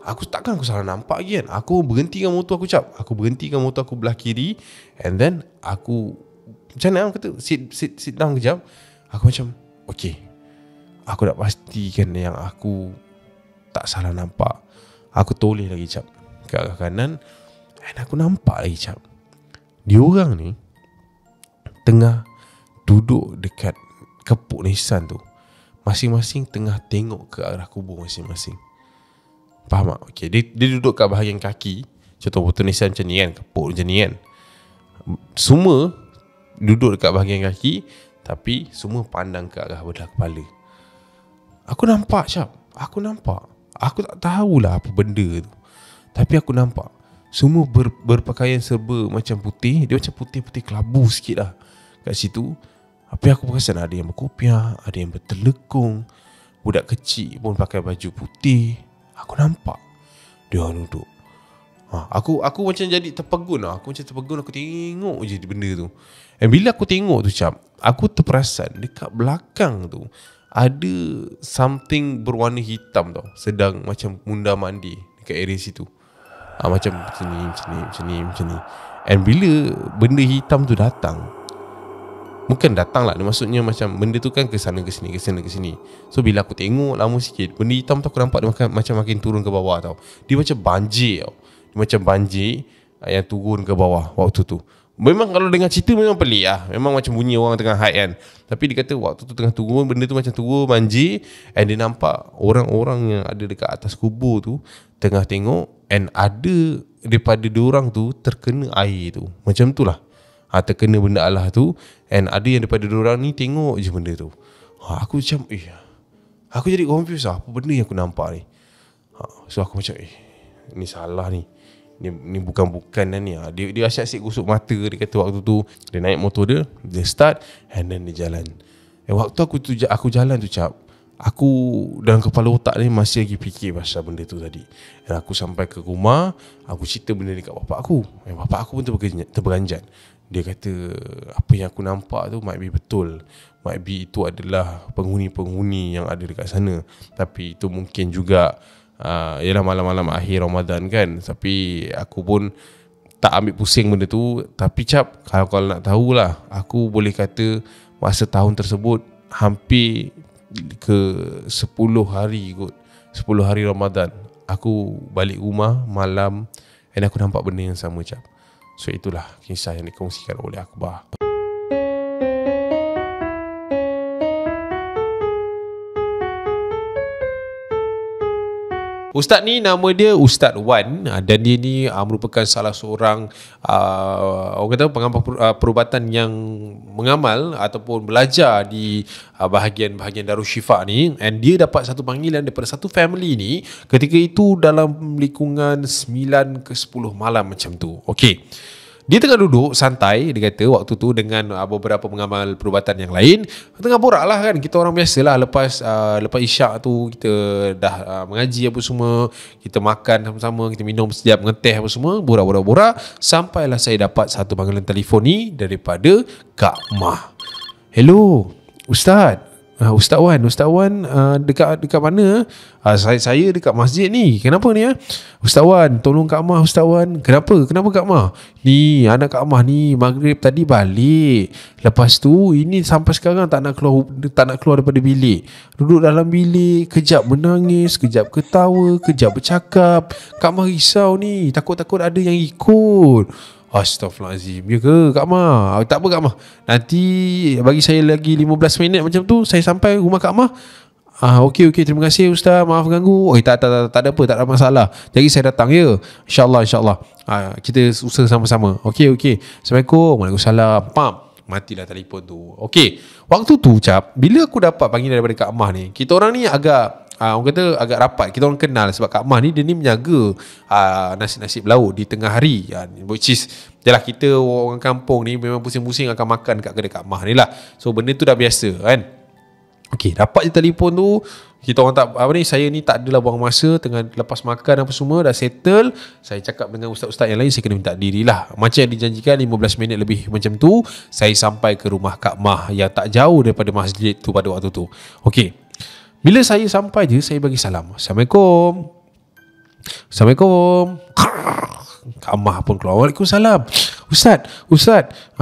Speaker 3: aku salah nampak lagi kan. Aku berhentikan motor aku cap. Aku berhentikan motor aku belah kiri, and then aku macam mana aku kata sit down kejap. Aku macam okay, aku nak pastikan yang aku tak salah nampak. Aku toleh lagi cap ke arah kanan, and aku nampak lagi cap, diorang ni tengah duduk dekat kepuk Nissan tu. Masing-masing tengah tengok ke arah kubur masing-masing. Faham tak? Okay, dia duduk kat bahagian kaki. Contoh motor Nissan macam ni kan, kepuk macam ni kan. Semua duduk dekat bahagian kaki, tapi semua pandang ke arah belah kepala. Aku nampak cap, aku nampak. Aku tak tahulah apa benda tu, tapi aku nampak semua berpakaian serba macam putih. Dia macam putih-putih kelabu sikit lah kat situ. Tapi aku perasan ada yang berkopiah, ada yang bertelekung. Budak kecil pun pakai baju putih. Aku nampak dia duduk. Aku macam jadi terpegun lah. Aku macam terpegun, aku tengok je benda tu. Dan bila aku tengok tu cap, aku terperasan dekat belakang tu ada something berwarna hitam tau, sedang macam mundar mandi dekat area situ. Macam macam ni. And bila benda hitam tu datang, bukan datang lah, maksudnya macam benda tu kan ke sana ke sini. So bila aku tengok lama sikit, benda hitam tu aku nampak dia macam makin turun ke bawah tau. Dia macam banjir tau. Dia macam banjir yang turun ke bawah waktu tu. Memang kalau dengar cerita memang pelik lah. Memang macam bunyi orang tengah hide kan. Tapi dia kata waktu tu tengah turun, benda tu macam turun banjir. And dia nampak orang-orang yang ada dekat atas kubur tu tengah tengok. And ada daripada diorang tu terkena air tu. Macam tu lah, terkena benda Allah tu. And ada yang daripada diorang ni tengok je benda tu. Aku macam aku jadi confused lah, apa benda yang aku nampak ni. So aku macam ni salah ni. Ni bukan-bukan dah ni. Dia asyik-asyik gosok mata. Dia kata waktu tu dia naik motor dia start, and then dia jalan. Waktu aku jalan tu cap, aku dalam kepala otak ni masih lagi fikir pasal benda tu tadi. Dan aku sampai ke rumah, aku cerita benda ni kat bapak aku. Bapak aku pun terberanjat. Dia kata apa yang aku nampak tu might be betul. Might be itu adalah penghuni-penghuni yang ada dekat sana. Tapi itu mungkin juga ialah malam-malam akhir Ramadan kan. Tapi aku pun tak ambil pusing benda tu. Tapi cap, kalau nak tahulah, aku boleh kata masa tahun tersebut hampir ke 10 hari kot. 10 hari Ramadan aku balik rumah malam, dan aku nampak benda yang sama cap. So itulah kisah yang dikongsikan oleh Akbar. Ustaz ni nama dia Ustaz Wan, dan dia ni merupakan salah seorang orang kata pengamal perubatan yang mengamal ataupun belajar di bahagian Darusshifa ni. And dia dapat satu panggilan daripada satu family ni ketika itu dalam lingkungan 9 ke 10 malam macam tu. Okey. Dia tengah duduk santai, dia kata waktu tu dengan beberapa pengamal perubatan yang lain. Tengah borak lah kan, kita orang biasa lah. Lepas isyak tu kita dah mengaji apa semua, kita makan sama-sama, kita minum sekejap, ngeteh apa semua, borak. Sampailah saya dapat satu panggilan telefon ni daripada Kak Mah. Hello Ustaz, Ustaz Wan dekat mana? Saya dekat masjid ni. Kenapa ni? Ustaz Wan, tolong Kak Mah. Ustaz Wan, kenapa Kak Mah? Ni anak Kak Mah ni maghrib tadi balik. Lepas tu ini sampai sekarang tak nak keluar daripada bilik. Duduk dalam bilik, kejap menangis, kejap ketawa, kejap bercakap. Kak Mah risau ni, takut-takut ada yang ikut. Astaghfirullahaladzim. Ya ke Kak Mah? Tak apa Kak Mah, nanti bagi saya lagi 15 minit macam tu, saya sampai rumah Kak Mah. Okey, terima kasih Ustaz, maaf ganggu. Tak ada apa, tak ada masalah. Jadi saya datang ya. InsyaAllah. Kita usaha sama-sama. Okey. Assalamualaikum. Waalaikumsalam. Matilah telefon tu. Okey. Waktu tu cap, bila aku dapat panggilan daripada Kak Mah ni, kita orang ni agak orang kata agak rapat. Kita orang kenal sebab Kak Mah ni dia ni menjaga nasi-nasi laut di tengah hari, which is jelah kita orang kampung ni memang pusing-pusing akan makan kat kedai Kak Mah ni lah. So benda tu dah biasa kan. Okey, dapat je telefon tu. Kita orang saya ni tak adalah buang masa, tengah lepas makan apa semua dah settle. Saya cakap dengan ustaz-ustaz yang lain, saya kena minta dirilah. Macam yang dijanjikan 15 minit lebih macam tu, saya sampai ke rumah Kak Mah yang tak jauh daripada masjid tu pada waktu tu. Okey. Bila saya sampai je, saya bagi salam. Assalamualaikum. Assalamualaikum. Kak Mah pun keluar. Waalaikumsalam. Ustaz.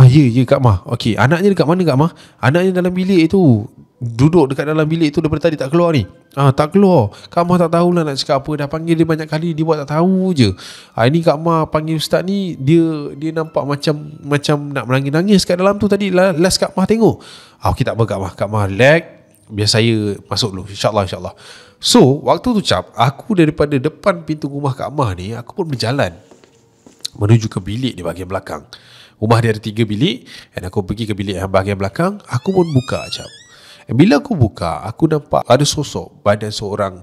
Speaker 3: Ya Kak Mah. Okey, anaknya dekat mana Kak Mah? Anaknya dalam bilik itu. Duduk dekat dalam bilik tu daripada tadi tak keluar ni. Tak keluar. Kak Mah tak tahulah nak cakap apa. Dah panggil dia banyak kali, dia buat tak tahu je. Ini Kak Mah panggil ustaz ni, dia nampak macam nak menangis-nangis kat dalam tu tadi. Last Kak Mah tengok. Okey, tak apa Kak Mah. Kak Mah relax. Biar saya masuk dulu. InsyaAllah. So waktu tu Cap, aku daripada depan pintu rumah Kak Mah ni, aku pun berjalan menuju ke bilik di bahagian belakang. Rumah dia ada 3 bilik, dan aku pergi ke bilik yang bahagian belakang. Aku pun buka Cap. Bila aku buka, aku nampak ada sosok badan seorang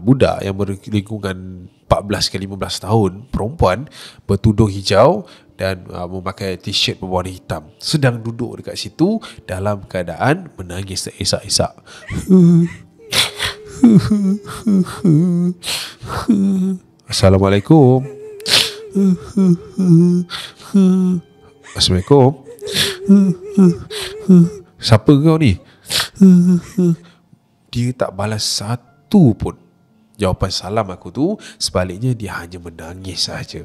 Speaker 3: budak yang berlingkungan 14 ke 15 tahun, perempuan, bertudung hijau dan memakai t-shirt berwarna hitam, sedang duduk dekat situ dalam keadaan menangis terisak-isak. Assalamualaikum. Assalamualaikum. Siapa kau ni? Dia tak balas satu pun jawapan salam aku tu. Sebaliknya dia hanya menangis saja.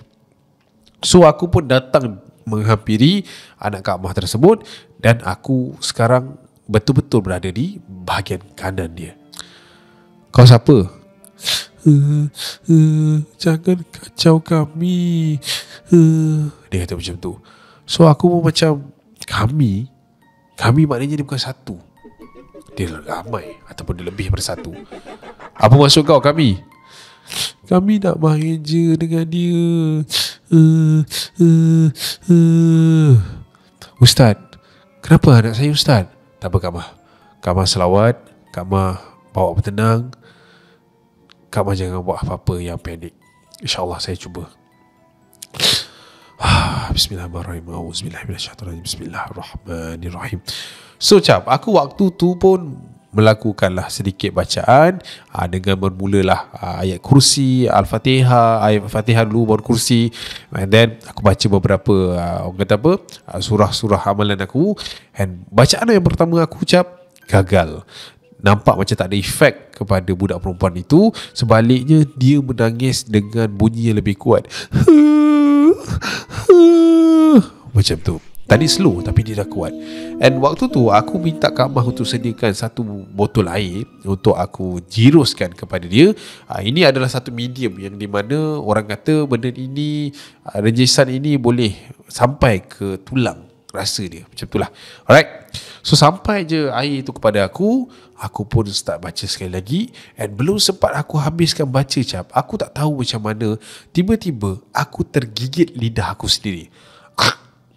Speaker 3: So aku pun datang menghampiri anak Kak Mah tersebut, dan aku sekarang betul-betul berada di bahagian kanan dia. Kau siapa? Jangan kacau kami. Dia kata macam tu. So aku pun macam, Kami maknanya dia bukan satu, dia ramai ataupun dia lebih daripada satu. Apa maksud kau kami? Kami nak main je dengan dia. Ustaz, kenapa anak saya Ustaz? Tak apa Kak Mah. Kak Mah selawat, Kak Mah bawa bertenang. Kak Mah jangan buat apa-apa yang panik. InsyaAllah saya cuba. Bismillahirrahmanirrahim. Bismillahirrahmanirrahim. So Cap, aku waktu tu pun melakukanlah sedikit bacaan dengan bermulalah ayat kursi, Al-Fatihah, ayat Al-Fatihah dulu baru kursi, and then aku baca beberapa orang kata apa, surah-surah amalan aku. And bacaan yang pertama aku Cap gagal. Nampak macam tak ada efek kepada budak perempuan itu. Sebaliknya dia menangis dengan bunyi yang lebih kuat. Macam tu. Tadi slow tapi dia dah kuat. And waktu tu aku minta Kak Mah untuk sediakan satu botol air untuk aku jiruskan kepada dia. Ini adalah satu medium yang di mana orang kata benda ini, rejisan ini boleh sampai ke tulang rasa dia. Macam itulah. Alright. So sampai je air tu kepada aku pun start baca sekali lagi. And belum sempat aku habiskan baca Cap, aku tak tahu macam mana, tiba-tiba aku tergigit lidah aku sendiri.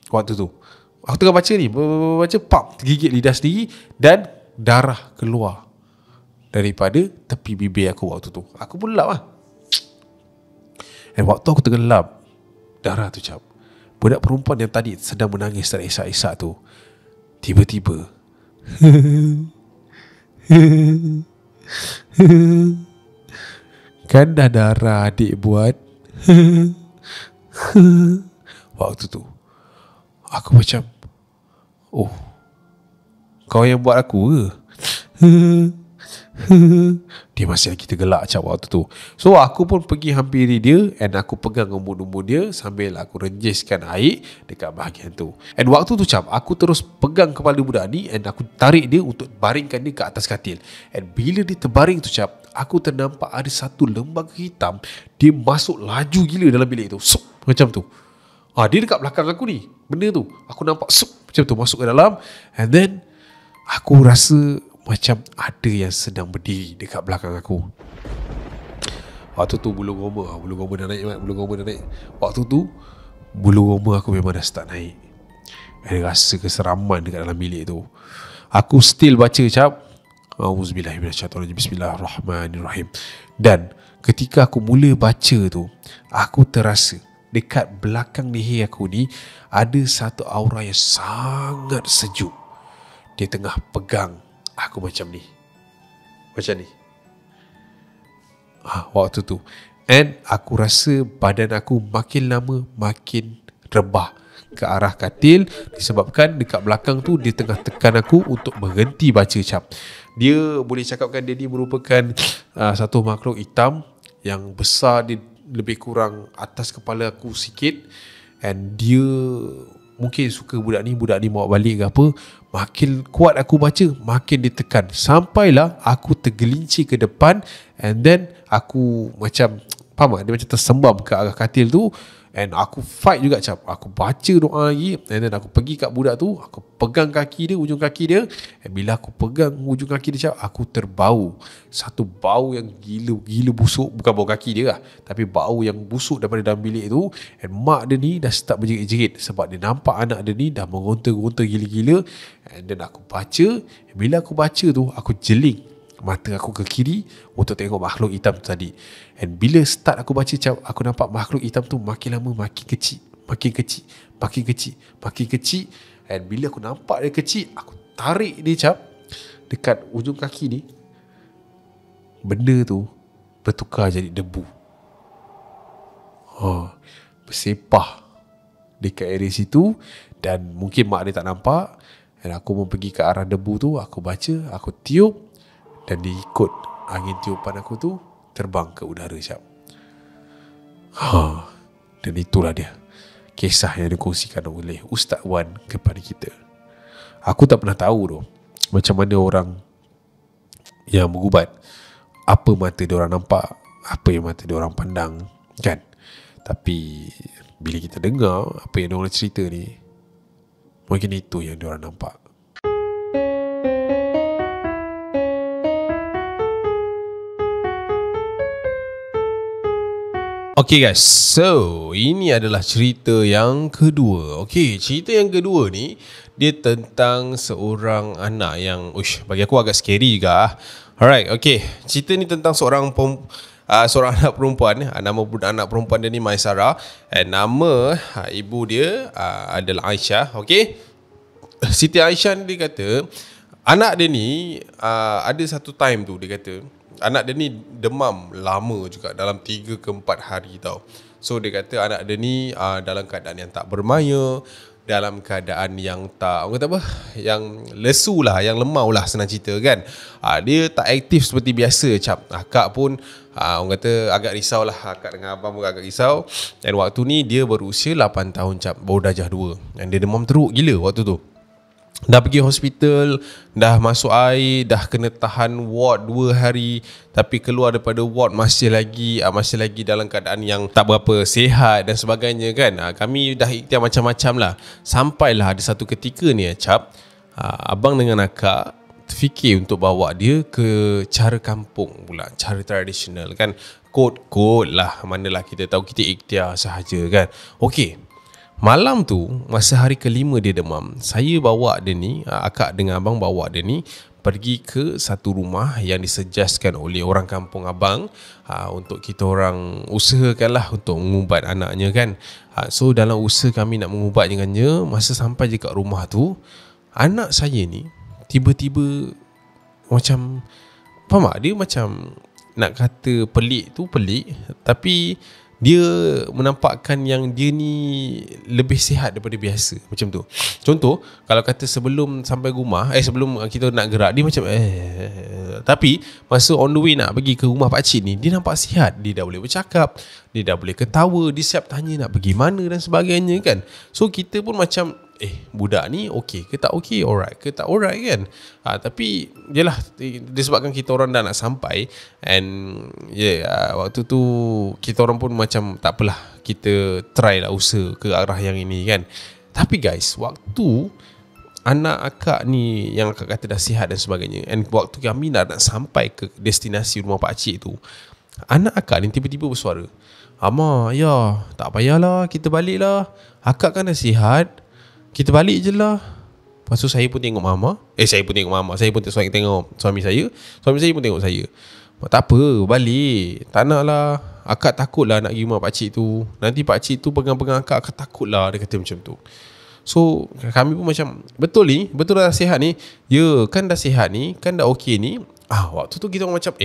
Speaker 3: Waktu tu aku tengah baca ni, baca pap, tergigit lidah sendiri, dan darah keluar daripada tepi bibir aku waktu tu. Aku pun lap lah. Dan waktu aku tengah lap darah tu Cap, budak perempuan yang tadi sedang menangis terisak-isak tu tiba-tiba kan dah darah adik buat. Waktu tu aku macam, oh, kau yang buat aku ke? Dia masih lagi tergelak Cap waktu tu. So aku pun pergi hampiri dia, and aku pegang umur-umur dia sambil aku renjiskan air dekat bahagian tu. And waktu tu Cap, aku terus pegang kepala budak ni, and aku tarik dia untuk baringkan dia ke atas katil. And bila dia terbaring tu Cap, aku ternampak ada satu lembaga hitam. Dia masuk laju gila dalam bilik tu. Sup, macam tu. Dia dekat belakang aku ni, benda tu aku nampak sup, macam tu masuk ke dalam. And then aku rasa macam ada yang sedang berdiri dekat belakang aku. Waktu tu bulu roma dah naik. Waktu tu bulu roma aku memang dah start naik. Ada rasa keseraman dekat dalam bilik tu. Aku still baca Cap, Auzubillahiminasyaitanirrajim, Bismillahirrahmanirrahim. Dan ketika aku mula baca tu, aku terasa dekat belakang leher aku ni ada satu aura yang sangat sejuk. Dia tengah pegang aku macam ni. Waktu tu. And aku rasa badan aku makin lama makin rebah. ke arah katil, disebabkan dekat belakang tu dia tengah tekan aku untuk berhenti baca, cap. Dia boleh cakapkan dia ni merupakan satu makhluk hitam yang besar, dia lebih kurang atas kepala aku sikit, and dia mungkin suka budak ni bawa balik ke apa. Makin kuat aku baca, makin ditekan, sampailah aku tergelincir ke depan, and then aku macam, faham tak? Dia macam tersembam ke arah katil tu, and aku fight juga, cap. Aku baca doa lagi, and then aku pergi kat budak tu, aku pegang kaki dia, ujung kaki dia, and bila aku pegang ujung kaki dia, cap, aku terbau satu bau yang gila busuk. Bukan bau kaki dia lah, tapi bau yang busuk daripada dalam bilik tu. And mak dia ni dah start berjerit-jerit sebab dia nampak anak dia ni dah mengonta-gonta gila-gila. And then aku baca, bila aku baca tu, aku jeling mata aku ke kiri untuk tengok makhluk hitam tu tadi. And bila start aku baca, cap, aku nampak makhluk hitam tu makin lama makin kecil. And bila aku nampak dia kecil, aku tarik dia, cap, dekat ujung kaki ni. Benda tu bertukar jadi debu. Bersepah dekat area situ. Dan mungkin mak dia tak nampak. Dan aku mau pergi ke arah debu tu, aku baca, aku tiup, dan dia ikut angin tiupan aku tu terbang ke udara, cap. Dan itulah dia kisah yang dikongsikan oleh Ustaz Wan kepada kita. Aku tak pernah tahu tu macam mana orang yang berubat, apa mata diorang nampak, apa yang mata diorang pandang, kan? Tapi bila kita dengar apa yang diorang cerita ni, mungkin itu yang diorang nampak. Okay guys, so ini adalah cerita yang kedua. Okay, cerita yang kedua ni dia tentang seorang anak yang bagi aku agak scary juga. Alright, okay, cerita ni tentang seorang anak perempuan. Nama anak perempuan dia ni Maisara, and nama ibu dia adalah Aisyah. Okay, Siti Aisyah ni dia kata anak dia ni ada satu time tu dia kata anak dia ni demam lama juga, dalam 3 ke 4 hari tau. So dia kata anak dia ni dalam keadaan yang tak bermaya, dalam keadaan yang tak, orang kata apa, yang lesu lah, yang lemau lah, senang cerita kan. Dia tak aktif seperti biasa, cap. Akak pun orang kata agak risau lah, akak dengan abang pun agak risau. Dan waktu ni dia berusia 8 tahun, cap, baru darjah 2. Dan dia demam teruk gila waktu tu. Dah pergi hospital, dah masuk air, dah kena tahan ward 2 hari, tapi keluar daripada ward masih lagi dalam keadaan yang tak berapa sihat dan sebagainya kan. Kami dah ikhtiar macam-macam lah. Sampailah ada satu ketika ni, cap, abang dengan akak terfikir untuk bawa dia ke cara kampung pula, cara tradisional kan. Kod-kod lah, manalah kita tahu, kita ikhtiar sahaja kan. Okey, malam tu, masa hari kelima dia demam, saya bawa dia ni, akak dengan abang bawa dia ni pergi ke satu rumah yang disejaskan oleh orang kampung abang, untuk kita orang usahakanlah untuk mengubat anaknya kan. So dalam usaha kami nak mengubat dengannya, masa sampai je kat rumah tu, anak saya ni tiba-tiba macam, faham tak? Dia macam nak kata pelik tu pelik, tapi dia menampakkan yang dia ni lebih sihat daripada biasa, macam tu. Contoh, kalau kata sebelum sampai rumah, sebelum kita nak gerak, dia macam tapi masa on the way nak pergi ke rumah pakcik ni, dia nampak sihat. Dia dah boleh bercakap, dia dah boleh ketawa, dia siap tanya nak pergi mana dan sebagainya kan. So kita pun macam budak ni okey ke tak okey, alright ke tak alright kan. Tapi yelah, disebabkan kita orang dah nak sampai, and waktu tu kita orang pun macam tak apalah, kita try lah usaha ke arah yang ini kan. Tapi guys, waktu anak akak ni yang akak kata dah sihat dan sebagainya, and waktu kami dah nak sampai ke destinasi rumah pakcik tu, anak akak ni tiba-tiba bersuara, "Ama, ya tak payahlah, kita balik lah, akak kan dah sihat, kita balik je lah." Lepas tu saya pun tengok mama, saya pun tengok suami saya pun tengok saya. "Tak apa, balik, tak nak lah, akak takut lah nak pergi rumah pakcik tu, nanti pakcik tu pegang-pegang akak takut lah," dia kata macam tu. So kami pun macam, betul dah sihat ni? Ya, kan dah sihat ni, kan dah okey ni. Waktu tu kita macam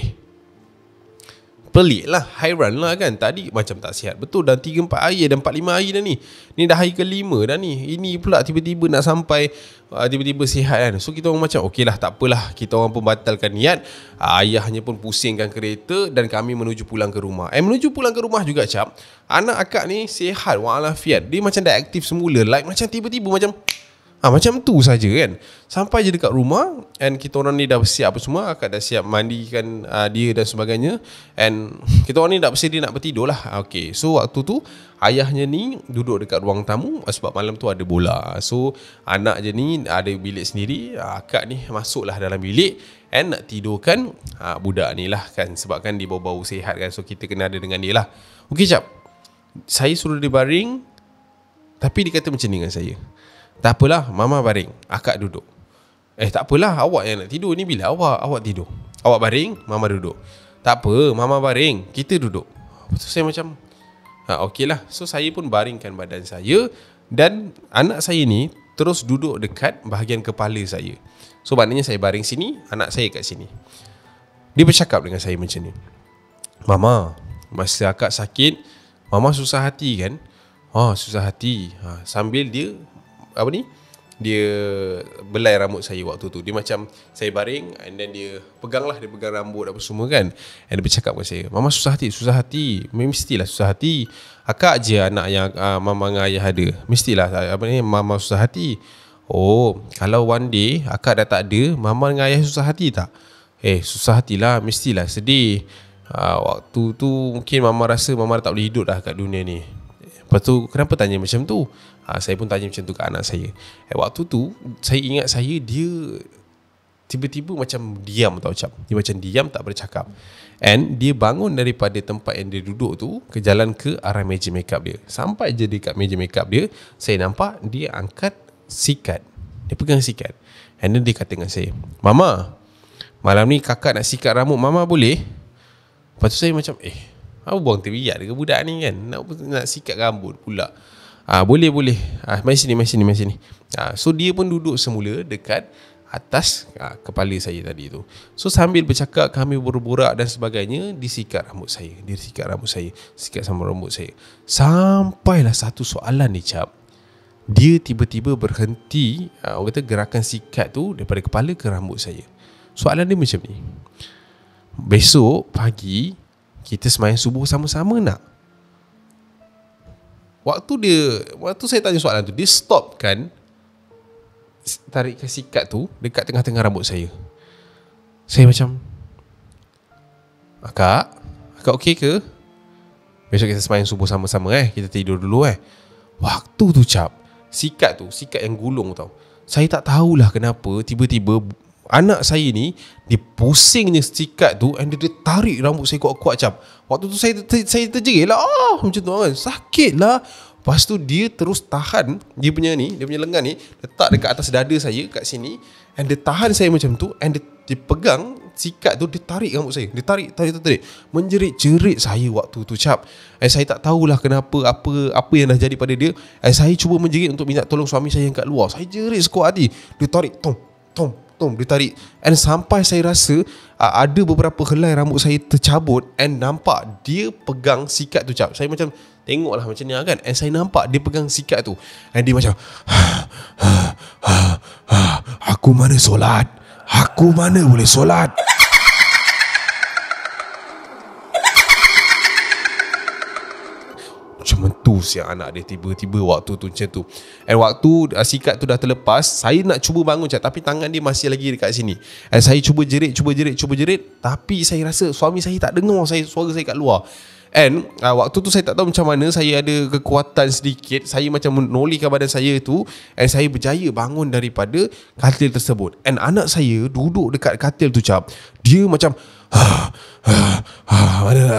Speaker 3: pelik lah, hairan lah kan. Tadi macam tak sihat betul, dah 3-4 hari, dah 4-5 hari dah ni. Ni dah hari ke-5 dah ni. Ini pula tiba-tiba nak sampai tiba-tiba sihat kan. So kita orang macam okey lah, tak apalah. Kita orang pun batalkan niat. Ayahnya pun pusingkan kereta dan kami menuju pulang ke rumah. Menuju pulang ke rumah juga cap, anak akak ni sihat walafiat. Dia macam dah aktif semula. Like macam tiba-tiba macam macam tu saja kan. Sampai je dekat rumah, and kita orang ni dah siap apa semua. Akak dah siap mandikan dia dan sebagainya, and kita orang ni dah bersedia nak bertidur lah. Okay, so waktu tu ayahnya ni duduk dekat ruang tamu sebab malam tu ada bola. So anak je ni ada bilik sendiri. Akak ni masuklah dalam bilik and nak tidurkan budak ni lah kan. Sebab kan dia bau-bau sihat kan. So kita kena ada dengan dia lah. Okay cap, saya suruh dia baring, tapi dia kata macam ni dengan saya, tak apalah, mama baring, akak duduk. Tak apalah, awak yang nak tidur ni, bila awak tidur. Awak baring, mama duduk. Tak apa, mama baring, kita duduk. Lepas tu saya macam okey lah. So saya pun baringkan badan saya, dan anak saya ni terus duduk dekat bahagian kepala saya. So maknanya saya baring sini, anak saya kat sini. Dia bercakap dengan saya macam ni, mama, masa akak sakit, mama susah hati kan? Susah hati. Sambil dia dia belai rambut saya waktu tu. Dia macam, saya baring, and then dia pegang rambut apa semua kan. And dia bercakap dengan saya, mama susah hati. Mestilah susah hati. Akak je anak yang mama dengan ayah ada. Mestilah mama susah hati. Kalau one day akak dah tak ada, mama dengan ayah susah hati tak? Susah hatilah, mestilah sedih. Waktu tu mungkin mama rasa mama dah tak boleh hidup dah kat dunia ni. Lepas tu kenapa tanya macam tu? Saya pun tanya macam tu kat anak saya. Waktu tu saya ingat dia tiba-tiba macam diam tau cap. Dia macam diam, tak bercakap. And dia bangun daripada tempat yang dia duduk tu, ke jalan ke arah meja makeup dia. Sampai je dekat meja makeup dia, saya nampak dia angkat sikat. Dia pegang sikat. And then dia kata dengan saya, mama, malam ni kakak nak sikat rambut mama boleh? Lepas tu saya macam apa buang teriak ke budak ni kan, nak sikat rambut pula. Boleh. Mari sini. So dia pun duduk semula dekat atas kepala saya tadi tu. So sambil bercakap, kami berborak dan sebagainya, disikat rambut saya. Sikat sama rambut saya. Sampailah satu soalan ni cap, dia tiba-tiba berhenti, orang kata gerakan sikat tu daripada kepala ke rambut saya. Soalan dia macam ni, besok pagi kita sembahyang subuh sama-sama nak? Waktu saya tanya soalan tu, dia stopkan tarikan sikat tu dekat tengah-tengah rambut saya. Saya macam, Akak okey ke? Besok kita sembahyang subuh sama-sama kita tidur dulu Waktu tu cap, sikat yang gulung tau. Saya tak tahulah kenapa tiba-tiba anak saya ni, dia pusingnya sikat tu, and dia tarik rambut saya kuat-kuat cap. Waktu tu saya terjerit lah, macam tu kan, sakit lah. Lepas tu dia terus tahan dia punya lengan ni, letak dekat atas dada saya kat sini, and dia tahan saya macam tu, and dia pegang sikat tu, dia tarik rambut saya. Dia tarik. Menjerit-jerit saya waktu tu cap. Saya tak tahulah kenapa, apa yang dah jadi pada dia. Saya cuba menjerit untuk minta tolong suami saya yang kat luar. Saya jerit sekuat hati. Dia tarik tom, dia tarik. And sampai saya rasa ada beberapa helai rambut saya tercabut, and nampak dia pegang sikat tu cap. Saya macam tengoklah macam ni kan, and saya nampak dia pegang sikat tu, and dia macam aku mana solat? Aku mana boleh solat? Macam tu siap anak dia tiba-tiba waktu tu macam tu. And waktu sikat tu dah terlepas, saya nak cuba bangun tapi tangan dia masih lagi dekat sini. And saya cuba jerit, tapi saya rasa suami saya tak dengar suara saya kat luar. And waktu tu saya tak tahu macam mana, saya ada kekuatan sedikit, saya macam menolihkan badan saya tu, and saya berjaya bangun daripada katil tersebut. And anak saya duduk dekat katil tu cap, dia macam mana nak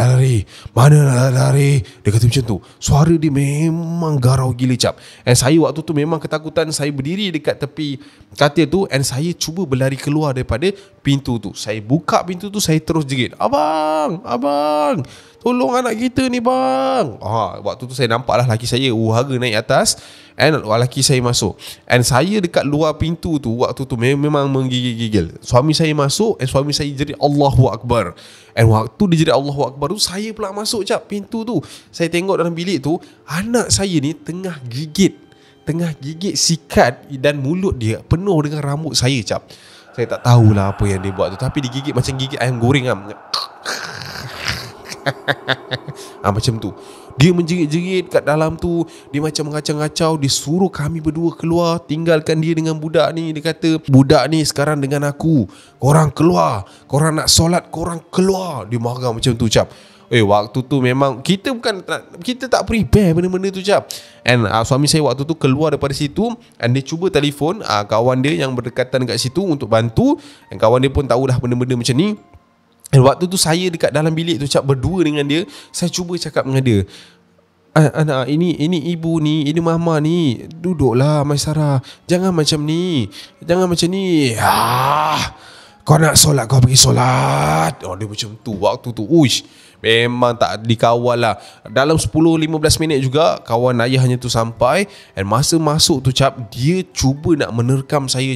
Speaker 3: lari. Dia kata macam tu. Suara dia memang garau gila cap. And saya waktu tu memang ketakutan. Saya berdiri dekat tepi katil tu, and saya cuba berlari keluar daripada pintu tu. Saya buka pintu tu, saya terus jerit, abang, tolong anak kita ni bang. Waktu tu saya nampak lah laki saya uhaga naik atas, and laki saya masuk. And saya dekat luar pintu tu, waktu tu memang menggigil-gigil. Suami saya masuk, and suami saya jerit Allahu Akbar. And waktu dia jerit Allahu Akbar tu, saya pula masuk pintu tu. Saya tengok dalam bilik tu, anak saya ni tengah gigit sikat, dan mulut dia penuh dengan rambut saya Saya tak tahulah apa yang dia buat tu, tapi dia gigit macam gigit ayam goreng macam tu. Dia menjerit-jerit kat dalam tu. Dia macam mengacau-ngacau. Dia suruh kami berdua keluar, tinggalkan dia dengan budak ni. Dia kata, budak ni sekarang dengan aku, korang keluar, korang nak solat, korang keluar. Dia marah macam tu waktu tu memang kita tak prepare benda-benda tu And suami saya waktu tu keluar daripada situ, and dia cuba telefon kawan dia yang berdekatan dekat situ untuk bantu. And kawan dia pun tahu dah benda-benda macam ni. Dan waktu tu saya dekat dalam bilik tu berdua dengan dia. Saya cuba cakap dengan dia, anak, ini ibu ni, ini mama ni, duduklah Maisarah, jangan macam ni. Kau nak solat, kau pergi solat. Dia macam tu. Waktu tu memang tak dikawal lah. Dalam 10-15 minit juga kawan ayahnya tu sampai. And masa masuk tu dia cuba nak menerkam saya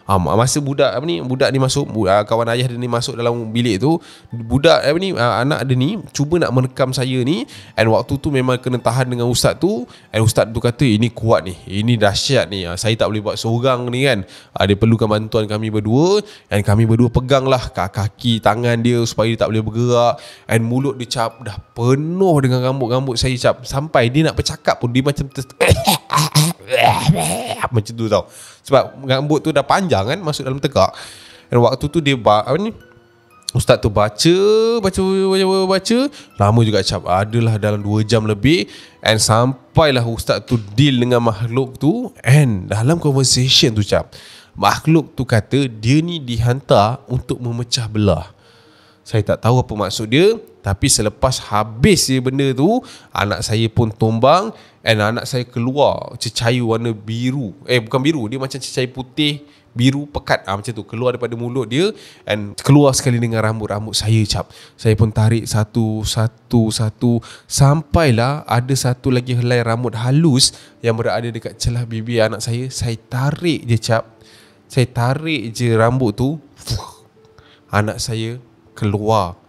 Speaker 3: masa budak ni masuk, kawan ayah dia ni masuk dalam bilik tu, budak anak dia ni cuba nak menerkam saya ni. And waktu tu memang kena tahan dengan ustaz tu. And ustaz tu kata, ini kuat ni, ini dahsyat ni, saya tak boleh buat seorang ni kan. Dia perlukan bantuan kami berdua. And kami berdua pegang lah kaki tangan dia supaya dia tak boleh bergerak. And mulut dia dah penuh dengan rambut-rambut saya sampai dia nak bercakap pun dia macam macam tu tau. Sebab rambut tu dah panjang kan, masuk dalam tegak. Dan waktu tu dia ustaz tu baca lama juga adalah dalam 2 jam lebih. And sampailah ustaz tu deal dengan makhluk tu. And dalam conversation tu makhluk tu kata dia ni dihantar untuk memecah belah. Saya tak tahu apa maksud dia, tapi selepas habis je benda tu, anak saya pun tumbang. And anak saya keluar cecair warna biru. Bukan biru, dia macam cecair putih biru pekat macam tu, keluar daripada mulut dia. And keluar sekali dengan rambut-rambut saya Saya pun tarik satu. Sampailah ada satu lagi helai rambut halus yang berada dekat celah bibir anak saya. Saya tarik je Saya tarik je rambut tu. Anak saya keluar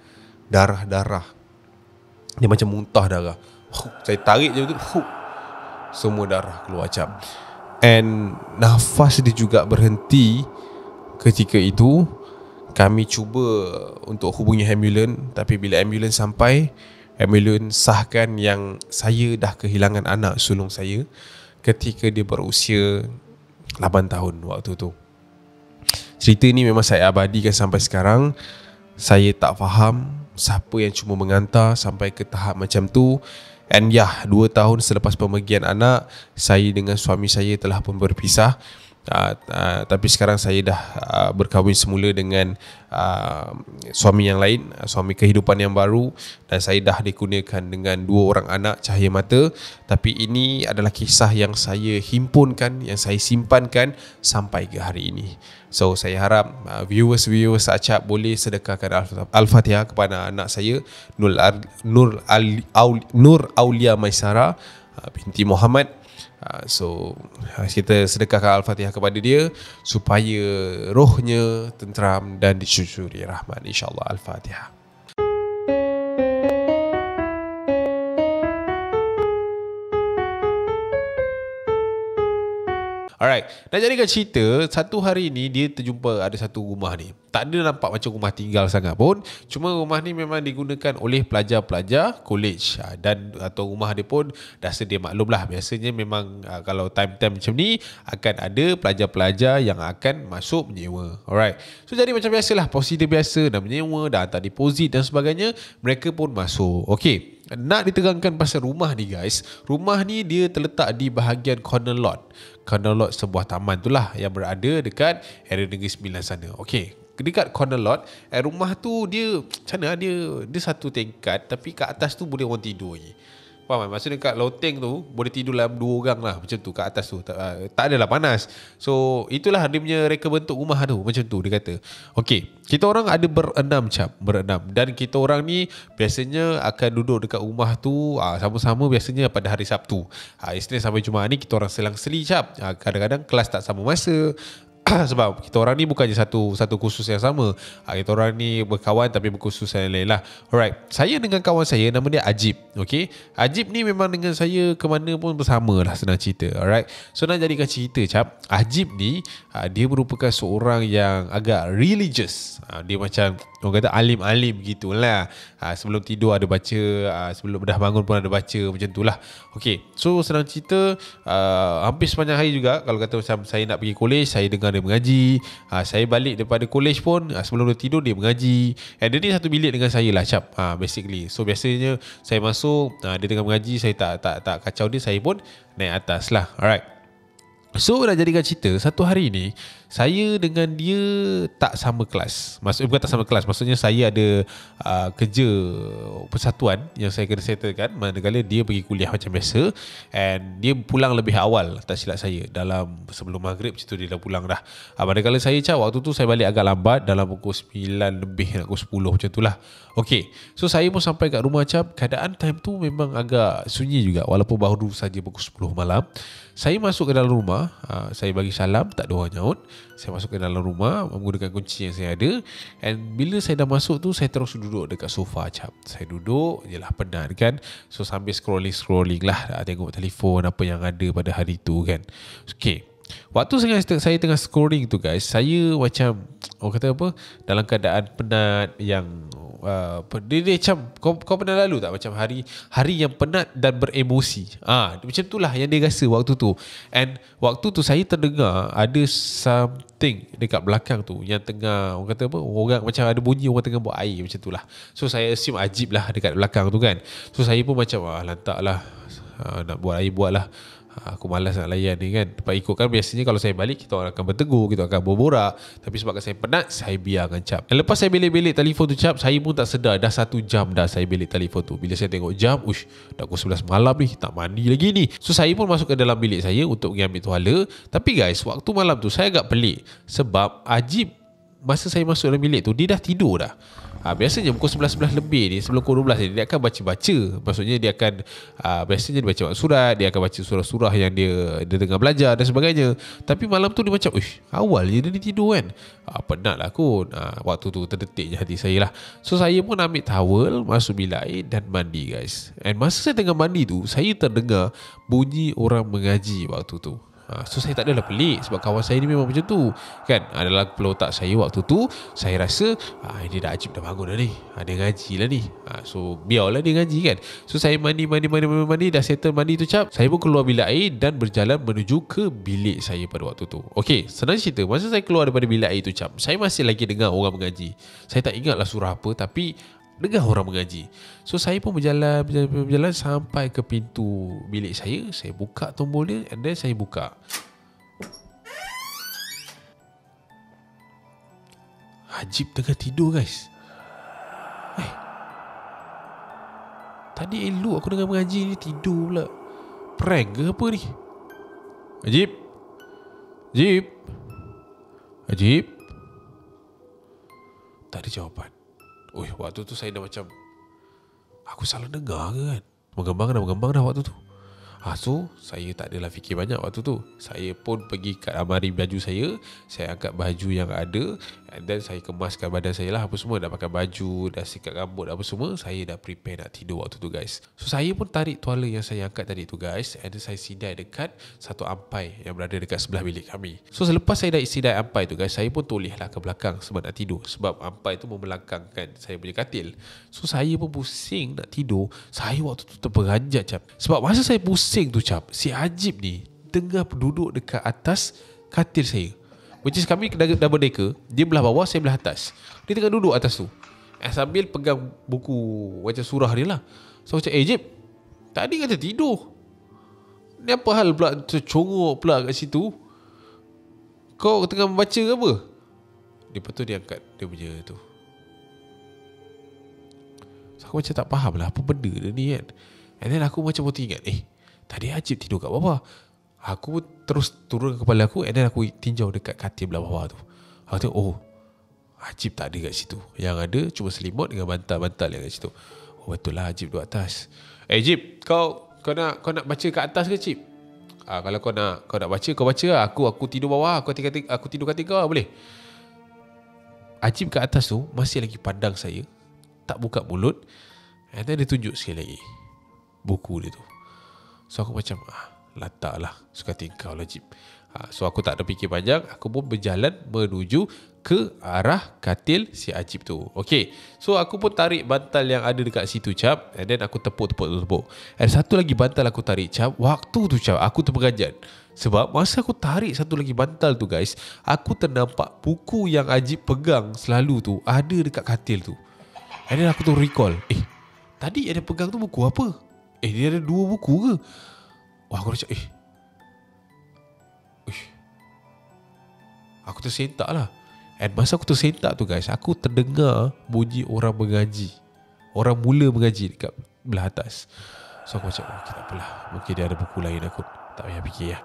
Speaker 3: darah-darah. Dia macam muntah darah. Saya tarik je tu, semua darah keluar And nafas dia juga berhenti. Ketika itu kami cuba untuk hubungi ambulans, tapi bila ambulans sampai, ambulans sahkan yang saya dah kehilangan anak sulung saya ketika dia berusia 8 tahun waktu tu. Cerita ni memang saya abadikan sampai sekarang. Saya tak faham siapa yang cuma mengantar sampai ke tahap macam tu. And 2 tahun selepas pemergian anak, saya dengan suami saya telah pun berpisah. Tapi sekarang saya dah berkahwin semula dengan suami yang lain, suami kehidupan yang baru. Dan saya dah dikurniakan dengan 2 orang anak cahaya mata. Tapi ini adalah kisah yang saya himpunkan, yang saya simpankan sampai ke hari ini. So saya harap viewers Acap boleh sedekahkan Al-Fatihah kepada anak saya Nur Aulia Maisarah binti Muhammad. So kita sedekahkan Al-Fatihah kepada dia supaya rohnya tenteram dan dicucuri rahmat, insyaAllah. Al-Fatihah. Alright, nak jadikan cerita, satu hari ni dia terjumpa ada satu rumah ni. Tak ada nampak macam rumah tinggal sangat pun. Cuma rumah ni memang digunakan oleh pelajar-pelajar college. Dan atau rumah dia pun dah sedia maklum lah. Biasanya memang kalau time-time macam ni akan ada pelajar-pelajar yang akan masuk menyewa. Alright, so jadi macam biasalah, prosedur biasa, dah menyewa, dah hantar deposit dan sebagainya. Mereka pun masuk. Okay, nak diterangkan pasal rumah ni guys. Rumah ni dia terletak di bahagian corner lot sebuah taman tu lah yang berada dekat area Negeri Sembilan sana. Okay, dekat corner lot. Rumah tu dia macam mana, dia satu tingkat, tapi kat atas tu boleh orang tidur je.
Speaker 2: Faham kan? Maksudnya kat loteng tu boleh tidur dalam 2 orang lah, macam tu kat atas tu. Tak adalah panas. So itulah dia punya reka bentuk rumah tu, macam tu dia kata. Okay, kita orang ada berenam cap, berenam. Dan kita orang ni biasanya akan duduk dekat rumah tu sama-sama biasanya pada hari Sabtu. Isnin sampai Jumaat ni kita orang selang-seli cap. Kadang-kadang kelas tak sama masa. Sebab kita orang ni bukannya satu kursus yang sama. Kita orang ni berkawan tapi berkursus yang lain lah. Alright, saya dengan kawan saya nama dia Ajib. Okay, Ajib ni memang dengan saya ke mana pun bersama lah, senang cerita. Alright, so nak jadikan cerita cap, Ajib ni dia merupakan seorang yang agak religious. Dia macam orang kata alim-alim gitulah. Sebelum tidur ada baca, sebelum dah bangun pun ada baca, macam tu lah. Okay, so senang cerita, hampir sepanjang hari juga, kalau kata macam saya nak pergi kolej, saya dengar dia mengaji. Saya balik daripada kolej pun, sebelum dia tidur dia mengaji. And dia ni satu bilik dengan saya lah cap, basically. So biasanya saya masuk, dia tengah mengaji, saya tak kacau dia, saya pun naik atas lah. Alright, so nak jadikan cerita, satu hari ni saya dengan dia tak sama kelas. Maksudnya bukan tak sama kelas, maksudnya saya ada kerja persatuan yang saya kena settlekan, manakala dia pergi kuliah macam biasa. And dia pulang lebih awal, tak silap saya, dalam sebelum maghrib macam tu dia dah pulang dah. Manakala saya waktu tu saya balik agak lambat, dalam pukul 9 lebih nak pukul 10 macam tu lah. Okay, so saya pun sampai kat rumah cap. Keadaan time tu memang agak sunyi juga, walaupun baru saja pukul 10 malam. Saya masuk ke dalam rumah, saya bagi salam, tak ada orang nyaut. Saya masuk ke dalam rumah menggunakan kunci yang saya ada. And bila saya dah masuk tu, saya terus duduk dekat sofa cap. Saya duduk, yelah penat kan. So sambil scrolling lah, tengok telefon apa yang ada pada hari tu kan. Okay, waktu saya tengah scrolling tu guys, saya macam orang kata apa, dalam keadaan penat yang dia macam kau pernah lalu tak macam hari yang penat dan beremosi. Macam itulah yang dia rasa waktu tu. And waktu tu saya terdengar ada something dekat belakang tu yang tengah orang kata apa, orang macam ada bunyi orang tengah buat air macam itulah. So saya assume Ajib lah dekat belakang tu kan. So saya pun macam lantak lah, nak buat air buat lah. Aku malas nak layan ni kan. Lepas ikutkan biasanya kalau saya balik, kita orang akan bertegur, kita akan berborak. Tapi sebabkan saya penat, saya biarkan cap. Dan lepas saya belik-belik telefon tu cap, saya pun tak sedar dah 1 jam dah saya belik telefon tu. Bila saya tengok jam, dah pukul 11 malam ni, tak mandi lagi ni. So saya pun masuk ke dalam bilik saya untuk pergi ambil tuala. Tapi guys, waktu malam tu saya agak pelik. Sebab Ajib, masa saya masuk dalam bilik tu, dia dah tidur dah. Biasanya pukul 11 lebih ni, sebelum pukul 12 ni, dia akan baca-baca. Maksudnya dia akan biasanya dia baca surat, dia akan baca surah-surah yang dia tengah belajar dan sebagainya. Tapi malam tu dia macam awal je dia ni tidur kan. Penat lah kot. Waktu tu terdetiknya hati saya lah. So saya pun ambil towel, masuk bilik air dan mandi guys. And masa saya tengah mandi tu, saya terdengar bunyi orang mengaji waktu tu. So saya tak adalah pelik, sebab kawan saya ni memang macam tu kan. Adalah kepala otak saya waktu tu, saya rasa ini dah Ajib dah bangun dah ni, dia ngaji lah ni. So biarlah dia ngaji kan. So saya mandi, dah settle mandi tu cap. Saya pun keluar bilik air dan berjalan menuju ke bilik saya pada waktu tu. Okay, senang cerita, masa saya keluar daripada bilik air tu cap, saya masih lagi dengar orang mengaji. Saya tak ingatlah surah apa, tapi dengar orang mengaji. So saya pun berjalan sampai ke pintu bilik saya. Saya buka tombol dia, and then saya buka. Ajib tengah tidur guys. Tadi elok aku dengar mengaji, ni tidur pula. Prank ke apa ni? Ajib. Tak ada jawapan. Waktu tu saya dah macam, aku salah dengar ke kan? Mengembang dah waktu tu. So saya tak adalah fikir banyak waktu tu. Saya pun pergi kat almari baju saya angkat baju yang ada, and then saya kemaskan badan saya lah, apa semua. Dah pakai baju, dah sikat rambut, apa semua. Saya dah prepare nak tidur waktu tu guys. So saya pun tarik tuala yang saya angkat tadi tu guys, and then saya sidai dekat satu ampai yang berada dekat sebelah bilik kami. So selepas saya dah sidai ampai tu guys, saya pun tolehlah ke belakang sebab nak tidur. Sebab ampai tu membelakangkan saya punya katil. So saya pun pusing nak tidur. Saya waktu tu terperanjat cap. Sebab masa saya pusing tu cap, si Ajib ni tengah duduk dekat atas katil saya. Which is kami double decker, dia belah bawah, saya belah atas. Dia tengah duduk atas tu sambil pegang buku macam surah dia lah. So macam Ajib, tadi kata tidur, ni apa hal pula tercongok pula kat situ? Kau tengah membaca ke apa? Lepas tu dia angkat dia punya tu. So aku macam tak faham lah apa benda dia ni kan.
Speaker 3: And then aku macam teringat, tadi Ajib tidur kat bawah. Aku terus turun ke kepala aku, and then aku tinjau dekat katil belah bawah tu. Aku tengok, Ajib tak ada kat situ. Yang ada cuma selimut dengan bantal-bantal yang kat situ. Betul lah, Ajib duduk atas. Jib, kau nak baca kat atas ke, Cip? Kalau kau nak baca, kau baca lah. Aku tidur bawah, aku tidur katil kau lah, boleh? Ajib kat atas tu masih lagi pandang saya, tak buka mulut, and then dia tunjuk sekali lagi buku dia tu. So aku macam letaklah suka tingkau lah, Jib. So aku tak ada fikir panjang, aku pun berjalan menuju ke arah katil si Ajib tu. Okay, so aku pun tarik bantal yang ada dekat situ, Cap, and then aku tepuk. And satu lagi bantal aku tarik, Cap. Waktu tu, Cap, aku terperanjat. Sebab masa aku tarik satu lagi bantal tu, guys, aku ternampak buku yang Ajib pegang selalu tu ada dekat katil tu. And then aku tu recall, tadi ada pegang tu buku apa? Dia ada 2 buku ke? Wah, aku macam aku tersentak lah. And masa aku tersentak tu, guys, aku terdengar bunyi orang mengaji. Orang mula mengaji dekat belah atas. So aku macam, okay, tak apalah, mungkin dia ada buku lain, aku tak payah fikir lah.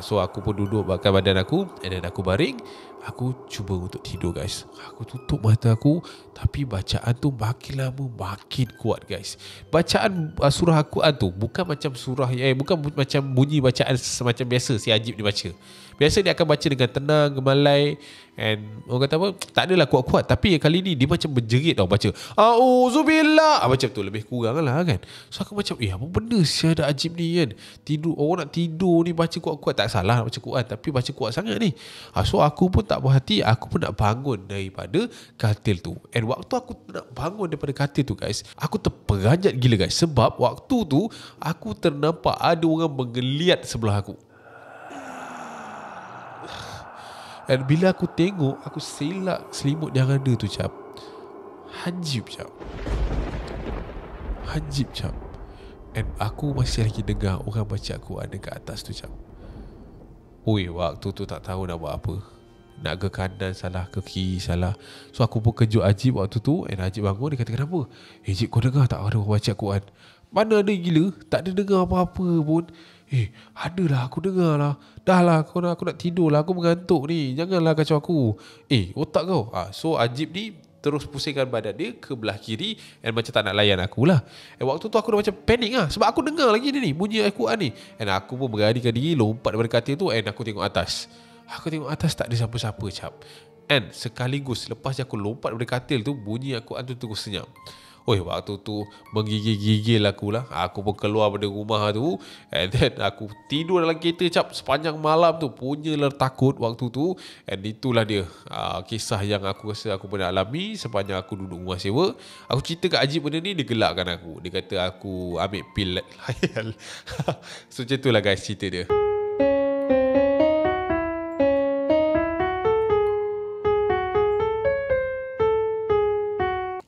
Speaker 3: So aku pun duduk bakar badan aku, and then aku baring. Aku cuba untuk tidur, guys. Aku tutup mata aku, tapi bacaan tu makin lama makin kuat, guys. Bacaan surah Al-Quran tu bukan macam surah bukan macam bunyi bacaan semacam biasa si Ajib dia baca. Biasa dia akan baca dengan tenang, gemalai, and orang kata apa, tak adalah kuat-kuat. Tapi kali ni dia macam berjerit tau baca. Auzubillah, macam tu lebih kurang lah kan. So aku macam, apa benda sih ada Ajib ni kan. Tidur, orang nak tidur ni baca kuat-kuat. Tak salah nak baca Quran, tapi baca kuat sangat ni. So aku pun tak puas hati, aku pun nak bangun daripada katil tu. And waktu aku nak bangun daripada katil tu, guys, aku terperanjat gila, guys. Sebab waktu tu aku ternampak ada orang menggeliat sebelah aku. Dan bila aku tengok, aku selak selimut yang ada tu, Cap. Ajib, Cap. And aku masih lagi dengar orang baca Quran dekat atas tu, Cap. Waktu tu tak tahu nak buat apa. Nak ke kanan salah, ke kiri salah. So aku pun kejut Ajib waktu tu. And Ajib bangun, dia kata, kenapa? Jib, kau dengar tak ada orang baca Quran? Mana ada, gila, tak ada dengar apa-apa pun. Adalah, aku dengar lah. Dah lah, aku nak tidur lah, aku mengantuk ni, janganlah kacau aku. Otak kau. So Ajib ni terus pusingkan badan dia ke belah kiri, and macam tak nak layan aku lah. Waktu tu aku dah macam panik lah, sebab aku dengar lagi dia ni bunyi Al-Quran ni. And aku pun beranikan diri, lompat daripada katil tu, and aku tengok atas. Aku tengok atas, tak ada siapa-siapa, Cap. And sekaligus lepas aku lompat daripada katil tu, bunyi Al-Quran tu terus senyap. Waktu tu menggigil-gigil aku lah. Aku pun keluar dari rumah tu, and then aku tidur dalam kereta, Cap, sepanjang malam tu. Punyalah takut waktu tu. And itulah dia kisah yang aku rasa aku pernah alami sepanjang aku duduk rumah sewa. Aku cerita kat Ajib benda ni, dia gelakkan aku. Dia kata aku ambil pil layal. So macam tu lah, guys, cerita dia.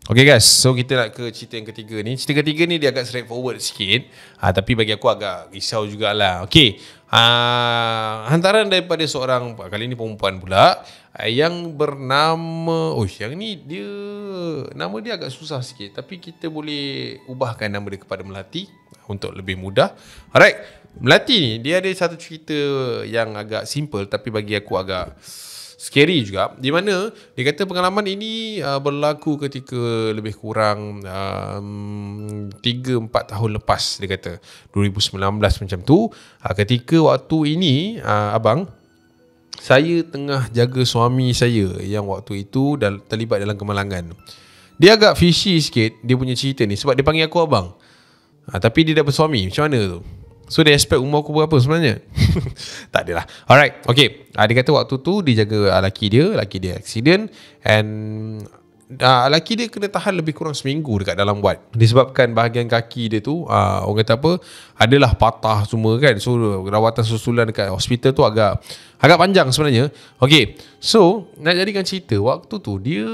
Speaker 3: Okay, guys, so kita nak ke cerita yang ketiga ni. Cerita ketiga ni dia agak straightforward sikit, tapi bagi aku agak risau jugalah. Okay, hantaran daripada seorang, kali ni perempuan pula, yang bernama, yang ni dia, nama dia agak susah sikit, tapi kita boleh ubahkan nama dia kepada Melati untuk lebih mudah. Alright, Melati ni dia ada satu cerita yang agak simple, tapi bagi aku agak scary juga, di mana dia kata pengalaman ini berlaku ketika lebih kurang 3-4 tahun lepas. Dia kata 2019 macam tu. Ketika waktu ini abang, saya tengah jaga suami saya yang waktu itu terlibat dalam kemalangan. Dia agak fishy sikit dia punya cerita ni, sebab dia panggil aku abang, tapi dia dah bersuami. Macam mana tu? So dia expect umur aku berapa sebenarnya? Tak adalah. Alright, okay. Dia kata waktu tu dia jaga laki dia accident, and laki dia kena tahan lebih kurang seminggu dekat dalam ward, disebabkan bahagian kaki dia tu orang kata apa, adalah patah semua kan. So rawatan susulan dekat hospital tu agak panjang sebenarnya. Okay, so nak jadikan cerita, waktu tu dia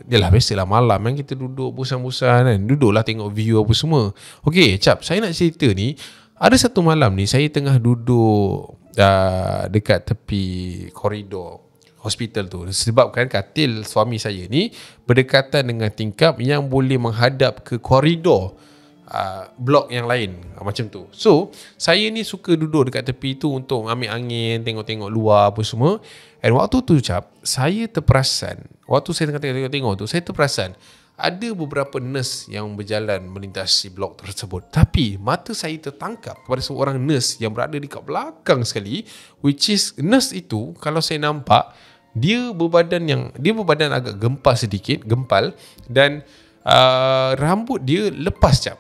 Speaker 3: lah biasalah malam kan, kita duduk bosan-bosan kan, duduklah tengok view apa semua. Okay, Cap, saya nak cerita ni. Ada satu malam ni saya tengah duduk dekat tepi koridor hospital tu, sebabkan katil suami saya ni berdekatan dengan tingkap yang boleh menghadap ke koridor blok yang lain, macam tu. So saya ni suka duduk dekat tepi tu untuk ambil angin, tengok-tengok luar apa semua. And waktu tu cap, saya terperasan, waktu saya tengah tengok tu, saya terperasan ada beberapa nurse yang berjalan melintasi blok tersebut. Tapi mata saya tertangkap kepada seorang nurse yang berada dekat belakang sekali, which is nurse itu kalau saya nampak dia berbadan agak gempal dan rambut dia lepas cap.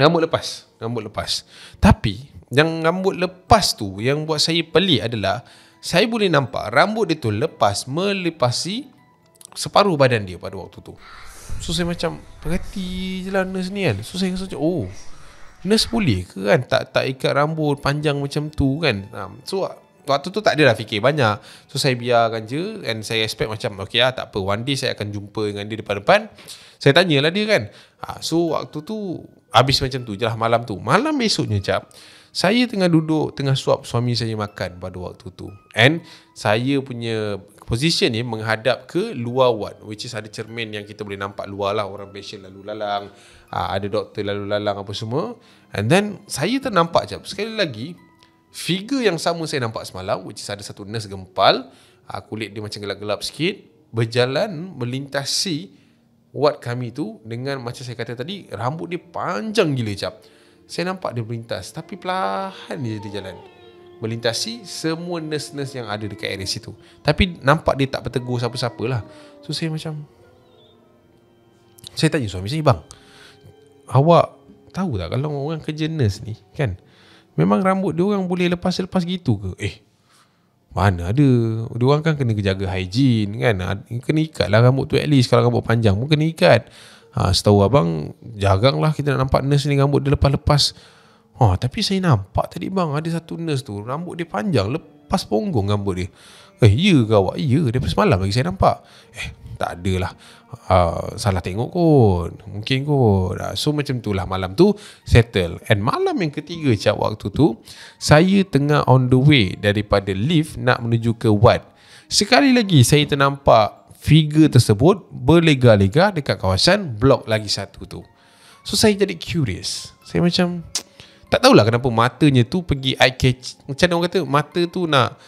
Speaker 3: Rambut lepas. Tapi yang rambut lepas tu yang buat saya pelik adalah saya boleh nampak rambut dia tu lepas melepasi separuh badan dia pada waktu tu. So saya macam perhati je lah nurse ni kan. So saya rasa macam nurse boleh ke kan tak ikat rambut panjang macam tu kan. So waktu tu tak adalah fikir banyak. So saya biarkan je. And saya expect macam okay lah tak apa, one day saya akan jumpa dengan dia depan-depan. Saya tanyalah dia kan. So waktu tu habis macam tu je lah malam tu. Malam besoknya cap, saya tengah duduk, tengah suap suami saya makan pada waktu tu. And saya punya position ni menghadap ke luar ward, which is ada cermin yang kita boleh nampak luar lah, orang patient lalu lalang, ada doktor lalu lalang apa semua. And then saya ternampak cap, sekali lagi figure yang sama saya nampak semalam, which is ada satu nurse gempal, kulit dia macam gelap-gelap sikit, berjalan melintasi ward kami tu dengan macam saya kata tadi, rambut dia panjang gila cap. Saya nampak dia melintas, tapi perlahan dia jalan melintasi semua nurse-nurse yang ada dekat area situ. Tapi nampak dia tak bertegur siapa-siapa lah. So saya macam, saya tanya suami saya, bang, awak tahu tak kalau orang kerja nurse ni kan, memang rambut dia orang boleh lepas-lepas gitu ke? Mana ada, dia orang kan kena jaga hygiene kan, kena ikat lah rambut tu, at least kalau rambut panjang pun kena ikat. Setahu abang, jarang lah kita nak nampak nurse ni rambut dia lepas-lepas. Tapi saya nampak tadi bang, ada satu nurse tu rambut dia panjang, lepas punggung rambut dia. Ya ke awak? Ya, daripada semalam lagi saya nampak. Tak adalah, salah tengok kot, mungkin kot. So macam tu lah malam tu settle. And malam yang ketiga cap, waktu tu saya tengah on the way daripada lift nak menuju ke ward. Sekali lagi saya ternampak figure tersebut berlega-lega dekat kawasan blok lagi satu tu. So saya jadi curious. Saya macam tak tahulah kenapa matanya tu pergi eye catch. Macam orang kata mata tu nak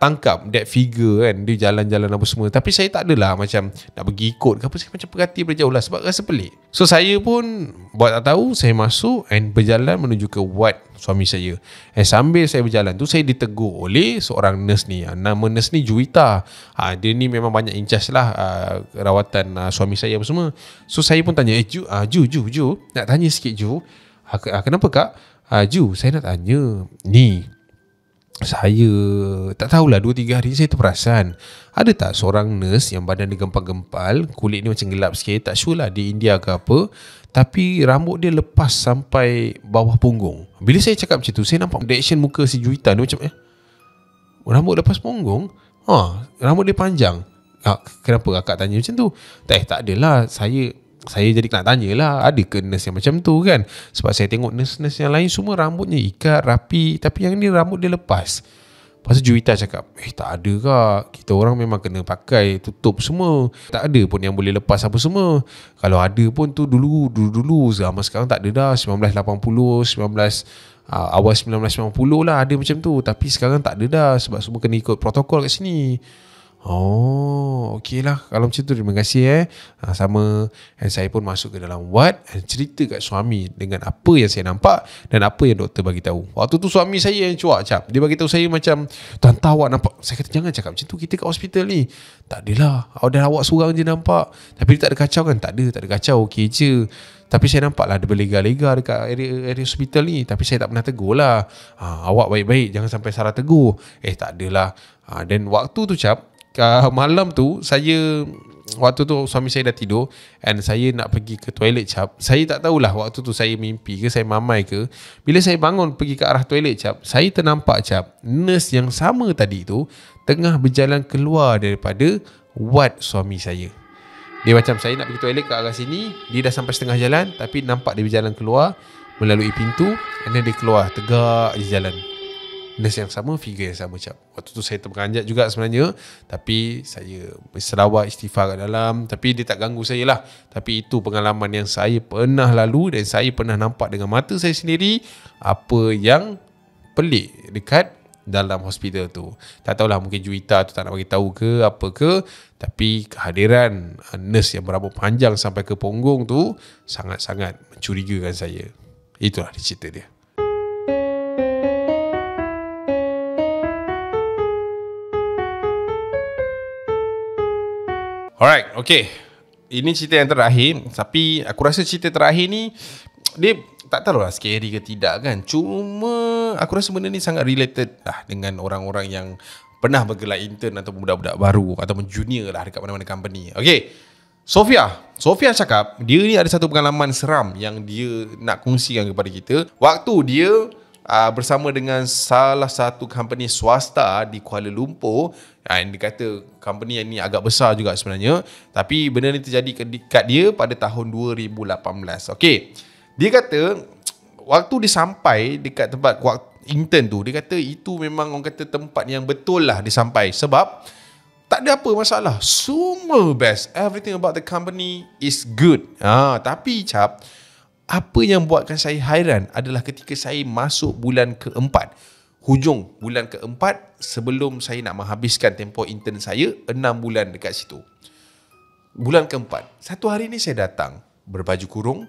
Speaker 3: tangkap that figure kan, dia jalan-jalan apa semua. Tapi saya tak adalah macam nak pergi ikut ke apa. Saya macam perhati berjauh lah sebab rasa pelik. So saya pun buat tak tahu, saya masuk and berjalan menuju ke ward suami saya. And sambil saya berjalan tu, saya ditegur oleh seorang nurse ni. Nama nurse ni Juwita. Dia ni memang banyak in charge lah rawatan suami saya apa semua. So saya pun tanya, Ju, nak tanya sikit Ju. Kenapa kak? Ju, saya nak tanya ni, saya tak tahulah 2-3 hari saya terperasan ada tak seorang nurse yang badan dia gempal-gempal, kulit dia macam gelap sikit, tak sure lah di India ke apa, tapi rambut dia lepas sampai bawah punggung. Bila saya cakap macam tu, saya nampak reaction muka si Juwita ni macam rambut lepas punggung? Rambut dia panjang. Kenapa kakak tanya macam tu? Tak adalah, saya jadi nak tanya lah, ada ke nurse yang macam tu kan? Sebab saya tengok nurse-nurse yang lain semua rambutnya ikat, rapi, tapi yang ni rambut dia lepas. Lepas tu Juwita cakap, tak ada kak, kita orang memang kena pakai tutup semua. Tak ada pun yang boleh lepas apa semua. Kalau ada pun tu dulu zaman sekarang tak ada dah. 1980, awal 1990 lah ada macam tu. Tapi sekarang tak ada dah sebab semua kena ikut protokol kat sini. Okey lah kalau macam tu, terima kasih sama. Dan saya pun masuk ke dalam ward dan cerita kat suami dengan apa yang saya nampak dan apa yang doktor bagi tahu. Waktu tu suami saya yang cuak cap. Dia bagi tahu saya macam, "Tante awak nampak." Saya kata, "Jangan cakap macam tu, kita kat hospital ni." "Tak adalah, awak seorang je nampak." "Tapi dia tak ada kacau kan?" Tak ada kacau, okey je. Tapi saya nampak lah ada berlega-lega dekat area hospital ni. Tapi saya tak pernah tegur lah. "Awak baik-baik, jangan sampai salah tegur." Tak adalah. Dan waktu tu cap, malam tu waktu tu suami saya dah tidur and saya nak pergi ke toilet cap. Saya tak tahulah waktu tu saya mimpi ke, saya mamai ke. Bila saya bangun pergi ke arah toilet cap, saya ternampak cap, nurse yang sama tadi tu tengah berjalan keluar daripada ward suami saya. Dia macam, saya nak pergi toilet ke arah sini, dia dah sampai setengah jalan, tapi nampak dia berjalan keluar melalui pintu and then dia keluar tegak je jalan. nurse yang sama, figure yang sama, cap. Waktu tu saya terperanjat juga sebenarnya, tapi saya berselawat, istighfar kat dalam, tapi dia tak ganggu saya lah. Tapi itu pengalaman yang saya pernah lalu dan saya pernah nampak dengan mata saya sendiri apa yang pelik dekat dalam hospital tu. Tak tahulah, mungkin Juwita tu tak nak bagi tahu ke apa ke, tapi kehadiran nurse yang berambut panjang sampai ke punggung tu sangat-sangat mencurigakan saya. Itulah cerita dia. Alright, okay. Ini cerita yang terakhir. Tapi aku rasa cerita terakhir ni, dia tak tahulah scary ke tidak kan. Cuma aku rasa benda ni sangat related lah dengan orang-orang yang pernah bergelar intern ataupun budak-budak baru ataupun junior lah dekat mana-mana company. Okay, Sofia cakap dia ni ada satu pengalaman seram yang dia nak kongsikan kepada kita. Waktu dia bersama dengan salah satu company swasta di Kuala Lumpur, yang dia kata company yang ni agak besar juga sebenarnya, tapi benda ni terjadi dekat dia pada tahun 2018. Okay, dia kata waktu dia sampai dekat tempat intern tu, dia kata itu memang orang kata tempat yang betul lah dia sampai, sebab tak ada apa masalah, semua best, everything about the company is good. Tapi cap, apa yang buatkan saya hairan adalah ketika saya masuk bulan keempat, hujung bulan keempat, sebelum saya nak menghabiskan tempoh intern saya 6 bulan dekat situ. Bulan keempat, satu hari ni saya datang berbaju kurung.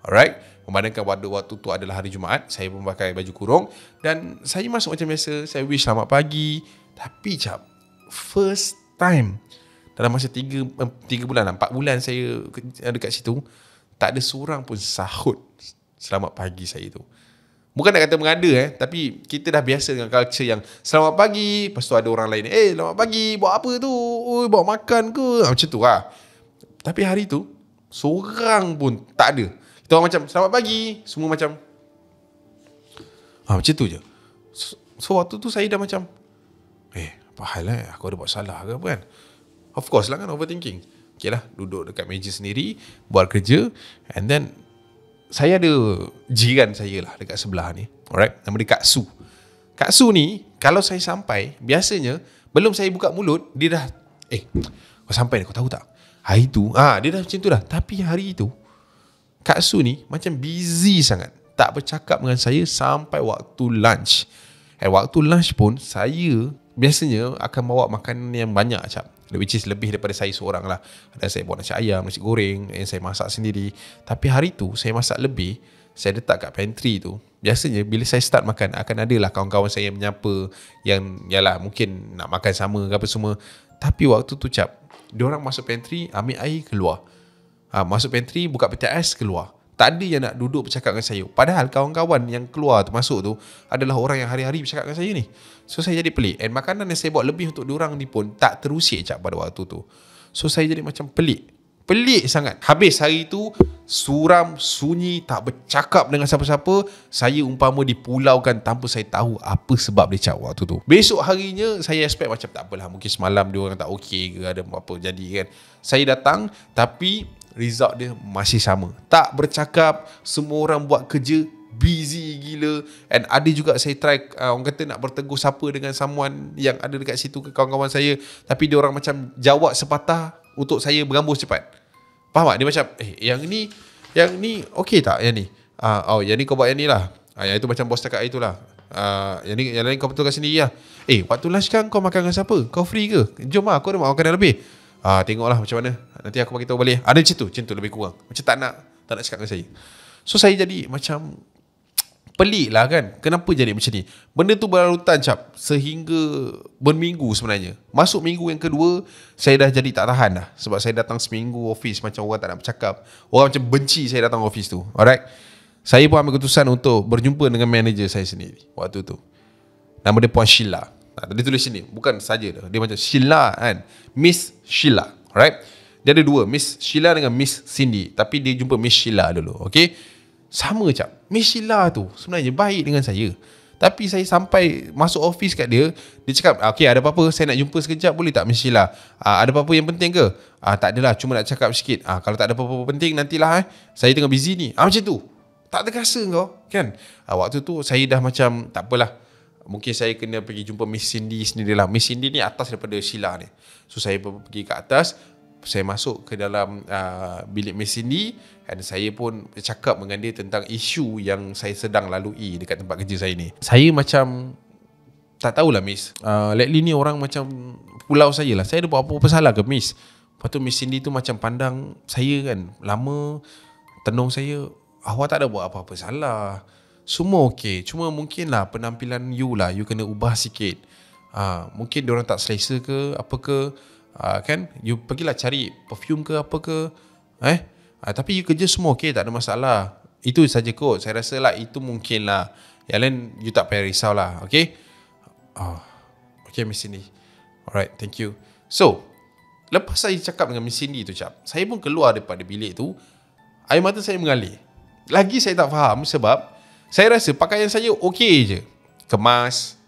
Speaker 3: Alright, memandangkan waktu tu adalah hari Jumaat, saya pun pakai baju kurung dan saya masuk macam biasa, saya wish selamat pagi. Tapi cap, first time dalam masa 3 bulan, 4 bulan saya dekat situ, tak ada seorang pun sahut selamat pagi saya tu. Bukan nak kata mengada tapi kita dah biasa dengan culture yang selamat pagi, lepas tu ada orang lain, selamat pagi, buat apa tu? Bawa makan ke? Macam tu lah. Tapi hari tu seorang pun tak ada. Kita orang macam selamat pagi, semua macam macam tu je. So waktu tu saya dah macam apa hal aku ada buat salah ke apa kan? Of course lah kan, overthinking. Okay lah, duduk dekat meja sendiri, buat kerja. And then saya ada jiran saya lah dekat sebelah ni. Alright, nama dia Kak Su. Kak Su ni, kalau saya sampai, biasanya belum saya buka mulut, dia dah kau sampai ni, kau tahu tak? Hari tu dia dah macam tu dah. Tapi hari tu Kak Su ni macam busy sangat, tak bercakap dengan saya sampai waktu lunch. Waktu lunch pun saya biasanya akan bawa makanan yang banyak cap, which is lebih daripada saya seorang lah. Ada saya bawa nasi ayam, nasi goreng yang saya masak sendiri. Tapi hari tu saya masak lebih, saya letak kat pantry tu. Biasanya bila saya start makan, akan ada lah kawan-kawan saya yang menyapa, yang yalah mungkin nak makan sama ke apa semua. Tapi waktu tu cap, diorang masuk pantry, ambil air, keluar. Masuk pantry, buka peti ais, keluar. Tak ada yang nak duduk bercakap dengan saya. Padahal kawan-kawan yang keluar tu, masuk tu adalah orang yang hari-hari bercakap dengan saya ni. So saya jadi pelik. And makanan yang saya buat lebih untuk diorang ni pun tak terusik cap pada waktu tu. So saya jadi macam pelik. Pelik sangat. Habis hari tu suram, sunyi, tak bercakap dengan siapa-siapa. Saya umpama dipulaukan tanpa saya tahu apa sebab dia cap waktu tu. Besok harinya saya expect macam tak apalah, mungkin semalam diorang tak okey ke, ada apa jadi kan. Saya datang tapi result dia masih sama. Tak bercakap, semua orang buat kerja, busy gila. And ada juga saya try, orang kata nak bertegur sapa dengan someone yang ada dekat situ, ke kawan-kawan saya. Tapi dia orang macam jawab sepatah untuk saya berambus cepat. Faham tak? Dia macam, yang ni okey tak yang ni? Yang ni kau buat yang ni lah. Yang itu macam bos cakap itulah. Yang lain kau betulkan sendiri lah. Waktu lunch kan kau makan dengan siapa? Kau free ke? Jom lah, aku ada makanan lebih. Tengoklah macam mana, nanti aku bagi tahu balik. Ada macam tu lebih kurang. Macam tak nak cakap dengan saya. So saya jadi macam pelik lah kan, kenapa jadi macam ni. Benda tu berlarutan cap, sehingga berminggu sebenarnya. Masuk minggu yang kedua, saya dah jadi tak tahan dah. Sebab saya datang seminggu office macam orang tak nak bercakap. Orang macam benci saya datang office tu. Alright, saya pun ambil keputusan untuk berjumpa dengan manager saya sendiri waktu tu. Nama dia Puan Sheila. Dia tulis sini, bukan saja dia macam Sheila kan, Miss Sheila. Alright, dia ada dua, Miss Sheila dengan Miss Cindy. Tapi dia jumpa Miss Sheila dulu. Okay, sama cap, Miss Sheila tu sebenarnya baik dengan saya. Tapi saya sampai masuk office kat dia, dia cakap, okay, ada apa-apa, saya nak jumpa sekejap boleh tak Miss Sheila? Ada apa-apa yang penting ke? Tak adalah, cuma nak cakap sikit. Kalau tak ada apa-apa penting, nantilah saya tengah busy ni. Macam tu. Tak terasa kau kan. Waktu tu saya dah macam tak apalah, Mungkin saya kena pergi jumpa Miss Cindy sendirilah. Miss Cindy ni atas daripada Sheila ni. So saya pergi ke atas, saya masuk ke dalam bilik Miss Cindy, dan saya pun cakap dengan dia tentang isu yang saya sedang lalui dekat tempat kerja saya ni. Saya macam tak tahulah Miss, lately ni orang macam pulau saya lah. Saya ada buat apa-apa salah ke Miss? Lepas tu Miss Cindy tu macam pandang saya kan, lama tenung saya, awak tak ada buat apa-apa salah, semua okey. Cuma mungkin lah penampilan you lah, you kena ubah sikit. Mungkin diorang tak selesa ke apa ke, kan, you pergilah cari perfume ke apa ke, tapi you kerja semua okey, tak ada masalah. Itu saja kot. Saya rasa lah itu mungkin lah. Yang lain you tak payah risau lah. Okay. Okay Miss Cindy, alright, thank you. So lepas saya cakap dengan Miss Cindy tu saya pun keluar daripada bilik tu, air mata saya mengalir. Lagi saya tak faham sebab saya rasa pakaian saya okey je, kemas,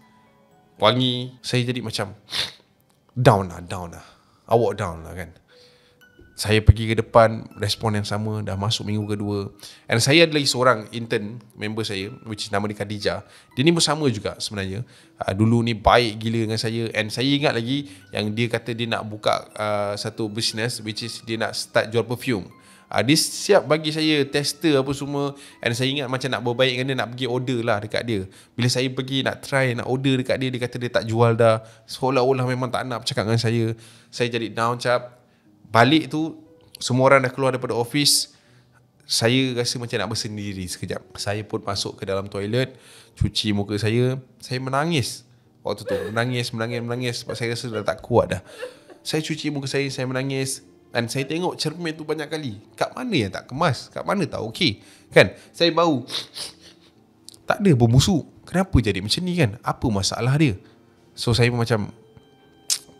Speaker 3: wangi. Saya jadi macam down lah. Awak down lah kan. Saya pergi ke depan, respon yang sama, dah masuk minggu kedua. And saya ada lagi seorang intern, member saya, which is nama dia Khadijah. Dia ni pun sama juga sebenarnya. Dulu ni baik gila dengan saya. And saya ingat lagi yang dia kata dia nak buka satu business, which is dia nak start jual perfume. Dia siap bagi saya tester apa semua. And saya ingat macam nak berbaik dengan dia, nak pergi order lah dekat dia. Bila saya pergi nak try, nak order dekat dia, dia kata dia tak jual dah. Seolah-olah memang tak nak bercakap dengan saya. Saya jadi down Balik tu, semua orang dah keluar daripada office. Saya rasa macam nak bersendiri sekejap. Saya pun masuk ke dalam toilet, cuci muka saya. Saya menangis waktu tu. Menangis sebab saya rasa dah tak kuat dah. Saya cuci muka saya menangis. Dan saya tengok cermin tu banyak kali. Kat mana yang tak kemas, kat mana tak okey, kan? Saya bau tak ada berbusuk. Kenapa jadi macam ni kan? Apa masalah dia? So saya pun macam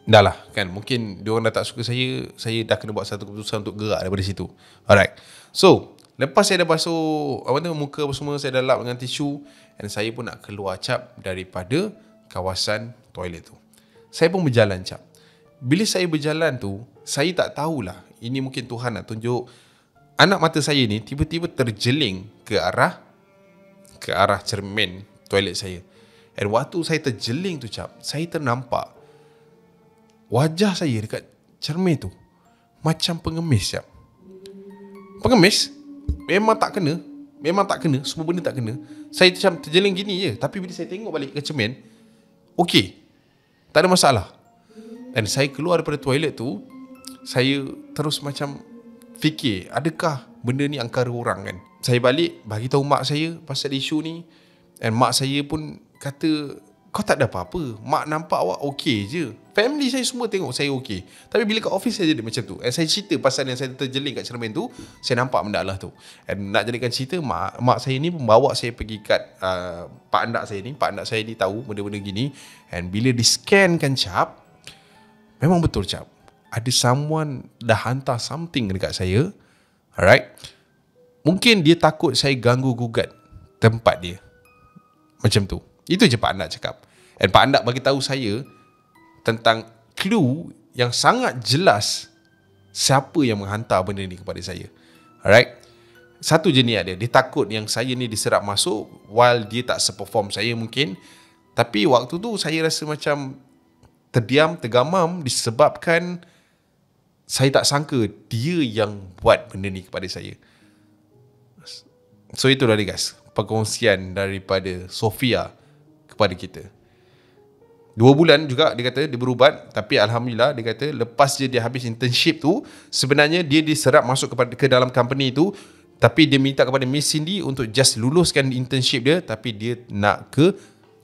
Speaker 3: dah lah kan, mungkin diorang dah tak suka saya dah kena buat satu keputusan untuk gerak daripada situ. Alright. So lepas saya dah basuh muka apa semua, saya dah lap dengan tisu, dan saya pun nak keluar daripada kawasan toilet tu. Saya pun berjalan Bila saya berjalan tu, saya tak tahulah, ini mungkin Tuhan nak tunjuk, anak mata saya ni tiba-tiba terjeling ke arah cermin toilet saya. Dan waktu saya terjeling tu saya ternampak wajah saya dekat cermin tu macam pengemis Pengemis memang tak kena, semua benda tak kena. Saya macam terjeling gini je, tapi bila saya tengok balik ke cermin, okey, tak ada masalah. Dan saya keluar daripada toilet tu, saya terus macam fikir, adakah benda ni angkara orang kan? Saya balik bagi tahu mak saya pasal isu ni, dan mak saya pun kata, kau tak ada apa-apa, mak nampak awak okey je. Family saya semua tengok saya okey. Tapi bila kat office saya jadi macam tu. Dan saya cerita pasal yang saya terjeling kat cermin tu, saya nampak benda lah tu. Dan nak jadikan cerita, mak saya ni membawa saya pergi kat pak andak saya ni. Pak andak saya ni tahu benda-benda gini. Dan bila di-scankan memang betul ada someone dah hantar something dekat saya. Alright. Mungkin dia takut saya ganggu gugat tempat dia. Macam tu. Itu je Pak Andak cakap. Dan Pak Andak bagi tahu saya tentang clue yang sangat jelas siapa yang menghantar benda ni kepada saya. Alright. Satu je ni ada. Dia takut yang saya ni diserap masuk while dia tak seperform saya mungkin. Tapi waktu tu saya rasa macam terdiam, tergamam disebabkan saya tak sangka dia yang buat benda ni kepada saya. So itulah dia guys, perkongsian daripada Sofia kepada kita. 2 bulan juga dia kata dia berubat, tapi Alhamdulillah dia kata lepas dia habis internship tu, sebenarnya dia diserap masuk ke dalam company tu, tapi dia minta kepada Miss Cindy untuk just luluskan internship dia, tapi dia nak ke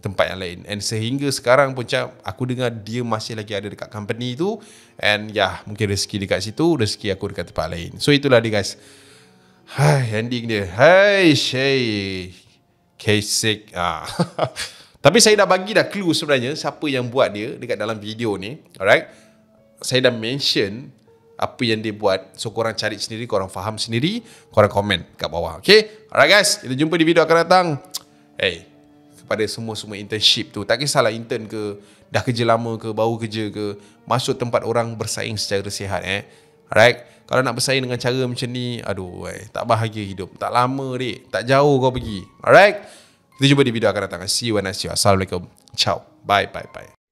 Speaker 3: tempat yang lain. And sehingga sekarang pun aku dengar dia masih lagi ada dekat company tu. And mungkin rezeki dekat situ, rezeki aku dekat tempat lain. So itulah dia guys. Ending dia. Kesik. Tapi saya dah bagi dah clue sebenarnya siapa yang buat dia dekat dalam video ni. Alright. Saya dah mention apa yang dia buat. So korang cari sendiri, korang faham sendiri, korang komen kat bawah. Okay. Alright guys, kita jumpa di video akan datang. Kepada semua internship tu, tak kisahlah intern ke, dah kerja lama ke, baru kerja ke, masuk tempat orang bersaing secara sihat. Alright. Kalau nak bersaing dengan cara macam ni, aduh, tak bahagia hidup. Tak lama tak jauh kau pergi. Alright. Kita jumpa di video akan datang. See you when I see you. Assalamualaikum. Ciao. Bye.